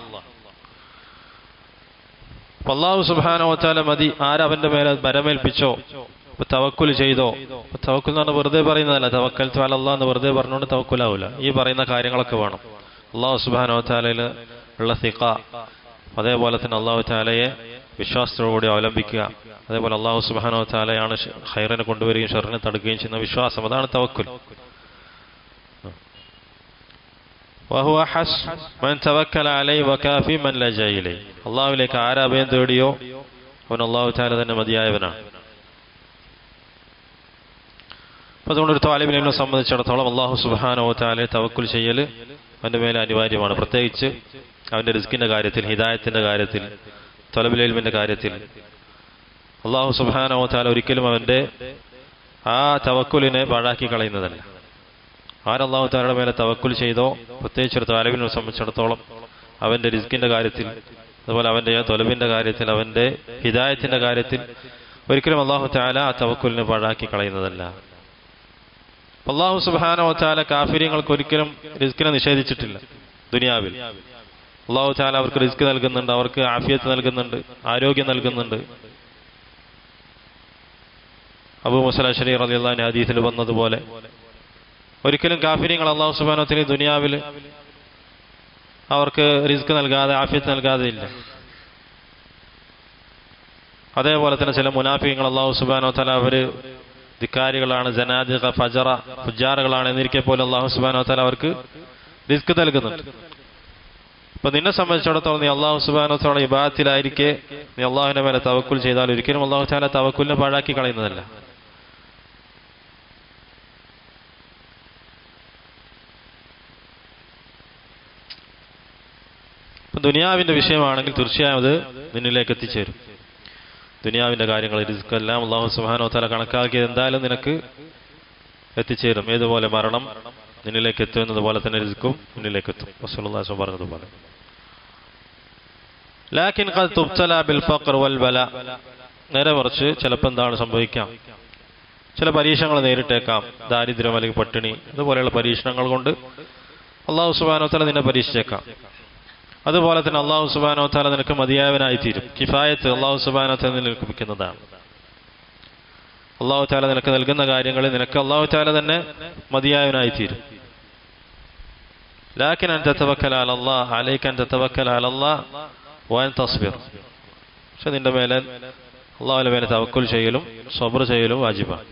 അല്ലാഹു സുബ്ഹാനഹു വ തആല മതി. ആരവന്റെ മേലെ ബരമേൽപ്പിച്ചോ, തവക്കുൽ ചെയ്തോ. തവക്കുൽ എന്ന് പറഞ്ഞാൽ വെറുതെ പറയുന്നതല്ല, തവക്കൽതു അലല്ലാഹ് എന്ന് വെറുതെ പറഞ്ഞുകൊണ്ട് തവക്കുലാവില്ല. ഈ പറയുന്ന കാര്യങ്ങളൊക്കെ വേണം. അല്ലാഹു സുബ്ഹാനഹു വ തആലയിൽ ഉള്ള സിഖ, അതേപോലെ തന്നെ അല്ലാഹു തആലയെ വിശ്വാസത്തോടുകൂടി അവലംബിക്കുക, അതേപോലെ അല്ലാഹു സുബ്ഹാനഹു വ തആലയാണ് ഖൈറിനെ കൊണ്ടുവരികയും ഷർറിനെ തടുക്കുകയും ചെയ്യുന്ന വിശ്വാസം, അതാണ് തവക്കുൽ. വഹുവ ഹസ് മൻ തവക്കല അലൈഹി വകാഫി മൻ ലജഅ ഇലൈഹി, അല്ലാഹുവിലേക്ക് ആരഭയം തേടിയോ അവൻ അല്ലാഹു തആല തന്നെ മതിയായവനാണ്. അതുകൊണ്ട് ഒരു ത്വാലിബിനെ സംബന്ധിച്ചിടത്തോളം അല്ലാഹു സുബ്ഹാനഹു വ തആലയെ തവക്കുൽ ചെയ്യൽ അവന്റെ മേലെ അനിവാര്യമാണ്. പ്രത്യേകിച്ച് അവന്റെ റിസ്കിന്റെ കാര്യത്തിൽ, ഹിദായത്തിന്റെ കാര്യത്തിൽ, ത്വലബുൽ ഇൽമിന്റെ കാര്യത്തിൽ അല്ലാഹു സുബ്ഹാനഹു വ തആല ഒരിക്കലും അവന്റെ ആ തവക്കുലിനെ പാഴാക്കി കളയുന്നതല്ല. ആരല്ലാഹു തആലയുടെ മേലെ തവക്കുൽ ചെയ്തോ, പ്രത്യേകിച്ച് ഒരു ത്വാലിബിനെ സംബന്ധിച്ചിടത്തോളം അവന്റെ റിസ്കിന്റെ കാര്യത്തിൽ, അതുപോലെ അവന്റെ ത്വലബിന്റെ കാര്യത്തിൽ, അവന്റെ ഹിദായത്തിന്റെ കാര്യത്തിൽ ഒരിക്കലും അല്ലാഹു തആല ആ തവക്കുലിനെ പാഴാക്കി കളയുന്നതല്ല. അല്ലാഹു സുബ്ഹാനഹു വ തആല കാഫിര്യങ്ങൾക്ക് ഒരിക്കലും റിസ്കിനെ നിഷേധിച്ചിട്ടില്ല. ദുനിയാവിൽ അല്ലാഹു തആല അവർക്ക് റിസ്ക് നൽകുന്നുണ്ട്, അവർക്ക് ആഫിയത്ത് നൽകുന്നുണ്ട്, ആരോഗ്യം നൽകുന്നുണ്ട്. അബൂ മൂസ അശ്അരി റളിയല്ലാഹു അൻഹു ഹദീസിൽ വന്നതുപോലെ ഒരിക്കലും കാഫിര്യങ്ങൾ അല്ലാഹു സുബ്ഹാനഹു വ തആല ദുനിയാവിൽ അവർക്ക് റിസ്ക് നൽകാതെ ആഫിയത്ത് നൽകാതെ ഇല്ല. അതേപോലെ തന്നെ ചില മുനാഫിഖുകൾ അല്ലാഹു സുബ്ഹാനഹു വ തആല അവർ ധിക്കാരികളാണ്, ജനാദിഖ, ഫജറ, ഫുജാറുകളാണ് എന്നിരിക്കെ പോലും അല്ലാഹു സുബ്ഹാനഹു വ തആല അവർക്ക് റിസ്ക് നൽകുന്നുണ്ട്. അപ്പൊ നിന്നെ സംബന്ധിച്ചിടത്തോളം നീ അല്ലാഹു സുബ്ഹാനഹു വ തആല ഇബാദത്തിലായിരിക്കെ നീ അല്ലാഹുവിന്റെ മേലെ തവക്കുൽ ചെയ്താൽ ഒരിക്കലും അല്ലാഹു തആല തവക്കുലിനെ പാഴാക്കി കളയുന്നതല്ല. ദുനിയാവിൻ്റെ വിഷയമാണെങ്കിൽ തീർച്ചയായും അത് നിന്നിലേക്ക് എത്തിച്ചേരും. ദുനിയാവിൻ്റെ കാര്യങ്ങൾ, റിസ്ക്കെല്ലാം അല്ലാഹു സുബ്ഹാനഹു വ തആല കണക്കാക്കിയത് എന്തായാലും നിനക്ക് എത്തിച്ചേരും. ഏതുപോലെ മരണം നിന്നിലേക്ക് എത്തുന്നത് പോലെ തന്നെ റിസ്ക്കും നിന്നിലേക്ക് എത്തും. റസൂലുള്ളാഹി സ്വല്ലല്ലാഹു അലൈഹി വസല്ലം പറഞ്ഞതുപോലെ. ലാകിൻ ഖദ് തുബ്തല ബിൽ ഫഖർ വൽ ബലാ, നേരെ മറിച്ച് ചിലപ്പോൾ എന്താണ് സംഭവിക്കാം, ചില പരീക്ഷണങ്ങൾ നേരിട്ടേക്കാം. ദാരിദ്ര്യം അല്ലെങ്കിൽ പട്ടിണി ഇതുപോലെയുള്ള പരീക്ഷണങ്ങൾ കൊണ്ട് അല്ലാഹു സുബ്ഹാനഹു വ തആല നിന്നെ പരീക്ഷിച്ചേക്കാം. അതുപോലെ തന്നെ അല്ലാഹു സുബ്ഹാനഹു വ തആല നിനക്ക് മതിയായവനായി തീരും. കിഫായത്ത് അല്ലാഹു സുബ്ഹാനഹു വ തആല നിനക്ക് ലഭിക്കുന്നതാണ്. അല്ലാഹു തആല നിനക്ക് നൽകുന്ന കാര്യങ്ങളിൽ നിനക്ക് അല്ലാഹു തആല തന്നെ മതിയായവനായി തീരും. ലാകിൻ അൻ തതവക്കല അലല്ലാഹ് അലൈക അൻ തതവക്കല അലല്ലാഹ് വഅൻ തസ്ബിർ. പക്ഷെ നിന്റെ മേലെ അല്ലാഹുവിന്റെ മേലെ തവക്കുൽ ചെയ്യലും സബ്ർ ചെയ്യലും വാജിബാണ്.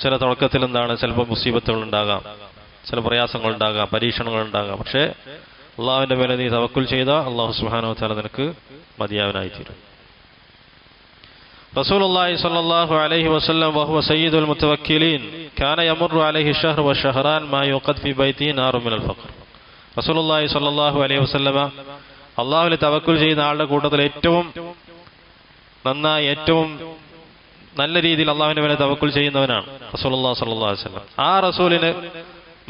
ചില തുടക്കത്തിൽ എന്താണ്, ചിലപ്പോൾ മുസീബത്തുകൾ ഉണ്ടാകാം, ചില പ്രയാസങ്ങൾ ഉണ്ടാകാം, പരീക്ഷണങ്ങൾ ഉണ്ടാകാം. പക്ഷേ അള്ളാഹുവിന്റെ മേലെ നീ തവക്കുൽ ചെയ്താൽ അല്ലാഹു സുബ്ഹാനഹു വ തആല നിനക്ക് മതിയാവനായി തീരും. റസൂലുള്ളാഹി സ്വല്ലല്ലാഹു അലൈഹി വസല്ലം വഹുവ സയ്യിദുൽ മുതവക്കിലീൻ കാന യമറു അലൈഹി ശഹ്റു വശഹറാൻ മാ യുഖദ് ഫി ബൈതിഹി നാറു മിനൽ ഫഖർ. റസൂലുള്ളാഹി സ്വല്ലല്ലാഹു അലൈഹി വസല്ലമ അള്ളാഹുവിൽ തവക്കുൽ ചെയ്യുന്ന ആളുടെ കൂട്ടത്തിൽ ഏറ്റവും നന്നായി, ഏറ്റവും നല്ല രീതിയിൽ അള്ളാഹുവിന്റെ മേലെ തവക്കുൽ ചെയ്യുന്നവനാണ് റസൂലുള്ളാഹി സ്വല്ലല്ലാഹു അലൈഹി വസല്ലം. ആ റസൂലിന്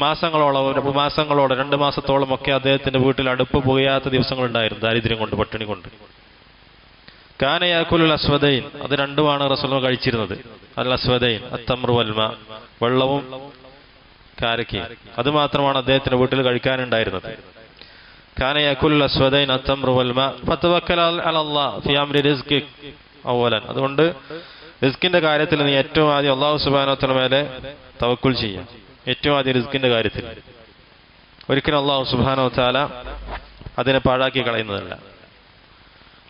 മാസങ്ങളോളം 2 മാസത്തോളം ഒക്കെ അദ്ദേഹത്തിന്റെ വീട്ടിൽ അടുപ്പ് പുകയാത്ത ദിവസങ്ങളുണ്ടായിരുന്നു, ദാരിദ്ര്യം കൊണ്ട്, പട്ടിണി കൊണ്ട്. കാന യാകുലുൽ അസ്വദൈൻ, അത് രണ്ടുമാണ് റസൂൽ കഴിച്ചിരുന്നത്. അൽ അസ്വദൈൻ അത്തംറു വൽ മാ, വെള്ളവും കാരക്കയും. അത് മാത്രമാണ് അദ്ദേഹത്തിന്റെ വീട്ടിൽ കഴിക്കാനുണ്ടായിരുന്നത്. കാന യാകുലുൽ അസ്വദൈൻ അത്തംറു വൽ മാ ഫതവക്കൽ അലല്ലാഹ് ഫി അംരി റിസ്കിക് അവലൻ. അതുകൊണ്ട് റിസ്കിന്റെ കാര്യത്തിൽ നീ ഏറ്റവും ആദ്യം അല്ലാഹു സുബ്ഹാനഹു വ തആല മേലെ തവക്കുൽ ചെയ്യുക. ഏറ്റവും ആദ്യം റിസ്കിന്റെ കാര്യത്തിൽ ഒരിക്കലും അല്ലാഹു സുബ്ഹാനഹു വ തആല അതിനെ പാഴാക്കി കളയുന്നതല്ല.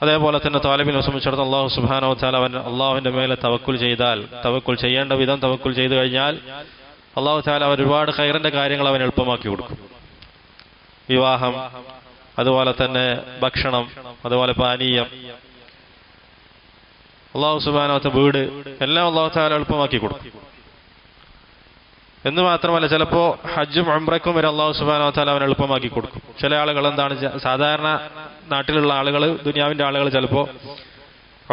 അതേപോലെ തന്നെ താലിബിനെ സംബന്ധിച്ചിടത്തോളം അല്ലാഹു സുബ്ഹാനഹു വ തആല അല്ലാഹുവിന്റെ മേലെ തവക്കുൽ ചെയ്താൽ, തവക്കുൽ ചെയ്യേണ്ട വിധം തവക്കുൽ ചെയ്തു കഴിഞ്ഞാൽ അല്ലാഹു തആല ഒരുപാട് ഖൈറിന്റെ കാര്യങ്ങൾ അവൻ എളുപ്പമാക്കി കൊടുക്കും. വിവാഹം, അതുപോലെ തന്നെ ഭക്ഷണം, അതുപോലെ പാനീയം, അല്ലാഹു സുബ്ഹാനഹു വ തആല വീട്, എല്ലാം അല്ലാഹു തആല എളുപ്പമാക്കി കൊടുക്കും. എന്ന് മാത്രമല്ല, ചിലപ്പോൾ ഹജ്ജും ഉംറയ്ക്കും വരെ അല്ലാഹു സുബ്ഹാനഹു വ തആല അവൻ എളുപ്പമാക്കി കൊടുക്കും. ചില ആളുകൾ എന്താണ്, സാധാരണ നാട്ടിലുള്ള ആളുകൾ, ദുനിയാവിന്റെ ആളുകൾ ചിലപ്പോൾ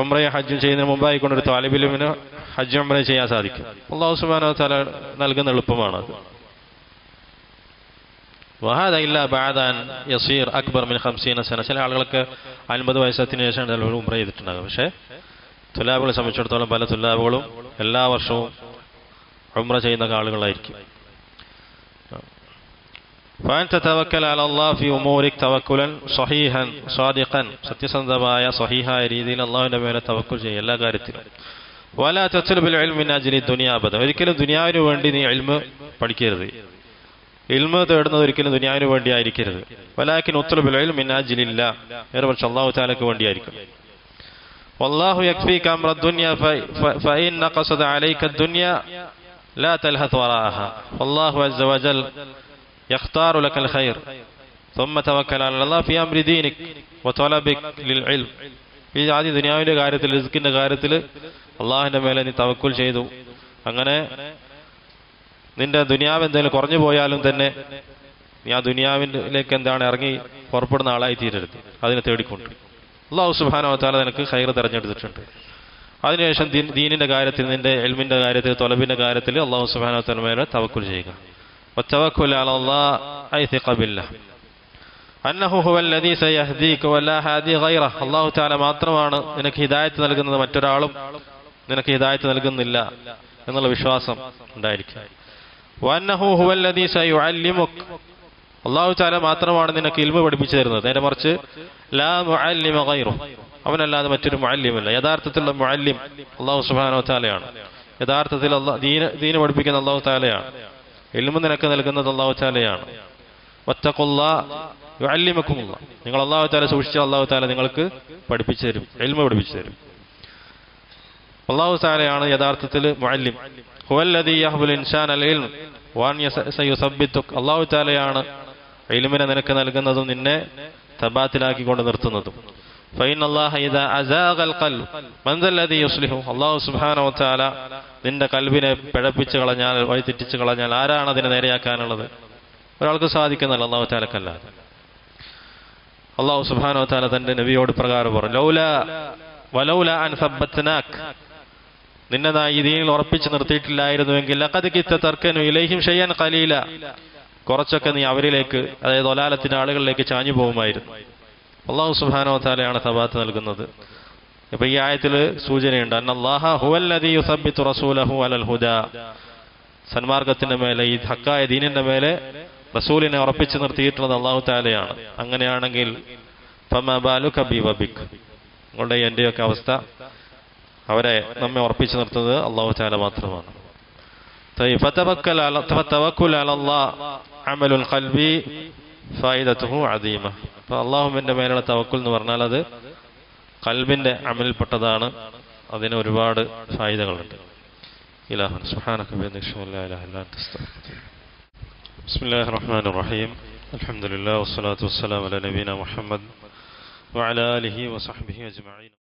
ഉംറയും ഹജ്ജും ചെയ്യുന്നതിന് മുമ്പായിക്കൊണ്ടൊരു താലിബുൽ ഇൽമിന് ഹജ്ജും ഉംറയും ചെയ്യാൻ സാധിക്കും. അല്ലാഹു സുബ്ഹാനഹു വ തആല നൽകുന്ന എളുപ്പമാണത്. വഹാദ ഇല്ലാ ബഅദ അൻ യസീർ അക്ബർ മിൻ 50 സന. ചില ആളുകൾക്ക് 50 വയസ്സത്തിന് ശേഷം ഉംറ ചെയ്തിട്ടുണ്ടാകും. പക്ഷേ തുലാബുകളെ സംബന്ധിച്ചിടത്തോളം പല തുലാബുകളും എല്ലാ വർഷവും ഉംറ ചെയ്യുന്ന ആളുകളായിരിക്കും. فأنت توكل على الله في أمورك توكلا صحيحا صادقا, സത്യസന്ധമായ സ്വഹീഹായ രീതിയിൽ അല്ലാഹുവിന്റെ മേലെ തവക്കുൽ ചെയ്യുക എല്ലാ കാര്യത്തിലും. ولا تطلب العلم من أجل الدنيا أبدا. ഒരിക്കലും ദുനിയാവിന് വേണ്ടി നീ ഇൽമ പഠിക്കരുത്. ഇൽമ തേടുന്നത് ഒരിക്കലും ദുനിയാവിന് വേണ്ടി ആയിരിക്കരുത്. ولكن اطلب العلم من أجل الله, നേർമറിച്ച് അല്ലാഹു തആലക്ക് വേണ്ടിയായിരിക്കും. والله يكفيك أمر الدنيا فإن نقصت عليك الدنيا لا تلهث وراءها والله عز وجل يختار لك الخير ثم توكل على الله في أمر دينك وطلبك للعلم. ഈ ആദ്യ ദുനിയാവിന്റെ കാര്യത്തിൽ, റിസ്കിന്റെ കാര്യത്തിൽ അള്ളാഹുവിന്റെ മേലെ നീ തവക്കുൽ ചെയ്തു. അങ്ങനെ നിന്റെ ദുനിയാവ് എന്തെങ്കിലും കുറഞ്ഞു പോയാലും തന്നെ നീ ആ ദുനിയാവിലേക്ക് എന്താണ് ഇറങ്ങി പുറപ്പെടുന്ന ആളായി തീരരുത്. അതിനെ തേടിക്കൊണ്ട് അല്ലാഹു സുബ്ഹാനഹു വ തആല നിനക്ക് ഖൈർ തെരഞ്ഞെടുത്തിട്ടുണ്ട്. അതിനുശേഷം ദീനിന്റെ കാര്യത്തിൽ, നിന്റെ ഇൽമിന്റെ കാര്യത്തിൽ, തൊലബിന്റെ കാര്യത്തിൽ അല്ലാഹു സുബ്ഹാനഹു വ തആല മേലെ തവക്കുൽ ചെയ്യുക. വതവക്കുൽ അലല്ലാഹ് ഐ സിഖ ബില്ലാഹ് അന്നഹു ഹുവല്ലദീ സയഹ്ദീക വലാ ഹാദി ഗൈറഹ്. അല്ലാഹു തആല മാത്രമാണ് നിനക്ക് ഹിദായത്ത് നൽകുന്നത്, മറ്റൊരാളും നിനക്ക് ഹിദായത്ത് നൽകുന്നില്ല എന്നുള്ള വിശ്വാസം ഉണ്ടായിരിക്കുക. വഅന്നഹു ഹുവല്ലദീ സയുഅല്ലിമുക. അല്ലാഹു തആല മാത്രമാണ് നിനക്ക് ഇൽമ പഠിപ്പിച്ചു തരുന്നത്. നേരെ മറിച്ച് ലാ മുഅല്ലിമ ഗൈറുഹു, അവനല്ലാതെ മറ്റൊരു മുഅല്ലിമില്ല. യഥാർത്ഥത്തിലുള്ള മുഅല്ലിം അല്ലാഹു സുബ്ഹാനഹു വ തആലയാണ്. യഥാർത്ഥത്തിൽ ദീന പഠിപ്പിക്കുന്ന അല്ലാഹു തആലയാണ്. ഇൽമ നിനക്ക് നൽകുന്നത് അല്ലാഹു തആലയാണ്. വത്തഖുല്ലാഹ് യുഅല്ലിമുകുമുല്ലാഹ്. നിങ്ങൾ അല്ലാഹു തആല സൂക്ഷിച്ചാൽ അല്ലാഹു തആല നിങ്ങൾക്ക് പഠിപ്പിച്ചു തരും, ഇൽമ പഠിപ്പിച്ചു തരും. അല്ലാഹു തആലയാണ് യഥാർത്ഥത്തിൽ മുഅല്ലിം. ഹുവല്ലദീ യഹ്ബുൽ ഇൻസാന അൽ ഇൽം വഅൻ സയുസബ്ബിതുക. അല്ലാഹു തആലയാണ് ഇൽമിനെ നിനക്ക് നൽകുന്നതും നിന്നെ തബാത്തിലാക്കിക്കൊണ്ട് നിർത്തുന്നതും. فإن الله إذا أزاغ القلب من ذا الذي يصلحه. അല്ലാഹു സുബ്ഹാനഹു വ തആല നിന്റെ കൽബിനെ പിഴപ്പിച്ചു കളഞ്ഞാൽ, വഴിതെറ്റിച്ചു കളഞ്ഞാൽ ആരാണ് അതിനെ നേരെയാക്കാനുള്ളത്? ഒരാൾക്ക് സാധിക്കുന്നല്ല, അല്ലാഹു തആലക്കല്ലാതെ. അല്ലാഹു സുബ്ഹാനഹു വ തആല തന്റെ നബിയോട് പ്രകാരം പറഞ്ഞു, വലൗല അൻ സബ്ബത്നാക്, നിന്നെ ഈ ദീനിൽ ഉറപ്പിച്ച് നിർത്തിയിട്ടില്ലായിരുന്നുവെങ്കിൽ ലഖദ് കിത്ത തർക്കനു ഇലൈഹിം ഷൈഅൻ ഖലീല, കുറച്ചൊക്കെ നീ അവരിലേക്ക്, അതായത് ദലാലത്തിന്റെ ആളുകളിലേക്ക് ചാഞ്ഞു പോകുമായിരുന്നു. അല്ലാഹു സുബ്ഹാനഹു വ തആലയാണ് സബാത്ത് നൽകുന്നത്. അപ്പൊ ഈ ആയത്തിൽ സൂചനയുണ്ട്, അന്നല്ലാഹ ഹുവല്ലദീ യുസബ്ബിതു റസൂലഹു അലൽ ഹുദാ, സന്മാർഗത്തിന്റെ മേലെ, ഈ ഹക്കായ ദീനിന്റെ മേലെ റസൂലിനെ ഉറപ്പിച്ച് നിർത്തിയിട്ടുള്ളത് അല്ലാഹു തആലയാണ്. അങ്ങനെയാണെങ്കിൽ ഫമാ ബാലുക ബി വബിക്, നിങ്ങളുടെ എന്റെയൊക്കെ അവസ്ഥ, അവരെ നമ്മെ ഉറപ്പിച്ചു നിർത്തുന്നത് അല്ലാഹു തആല മാത്രമാണ്. ഫതവക്കുൽ അലല്ലാഹ് അമലുൽ ഖൽബി ഫായിദതുഹു അദീമ. അപ്പൊ അല്ലാഹുവിന്റെ മേലുള്ള തവക്കുൽ എന്ന് പറഞ്ഞാൽ അത് ഖൽബിന്റെ അമലിൽപ്പെട്ടതാണ്, അതിന് ഒരുപാട് ഫായിദകളുണ്ട്. ഇലാഹു സുബ്ഹാനക വബിഹംദിക ലാ ഇലാഹ ഇല്ലാ അൻത അസ്തഗ്ഫിറുക. ബിസ്മില്ലാഹിർ റഹ്മാനിർ റഹീം. അൽഹംദുലില്ലാഹി വസ്സലാത്തു വസ്സലാമു അലാ നബിയിനാ മുഹമ്മദ് വഅലാ ആലിഹി വസഹ്ബിഹി അജ്മഈൻ.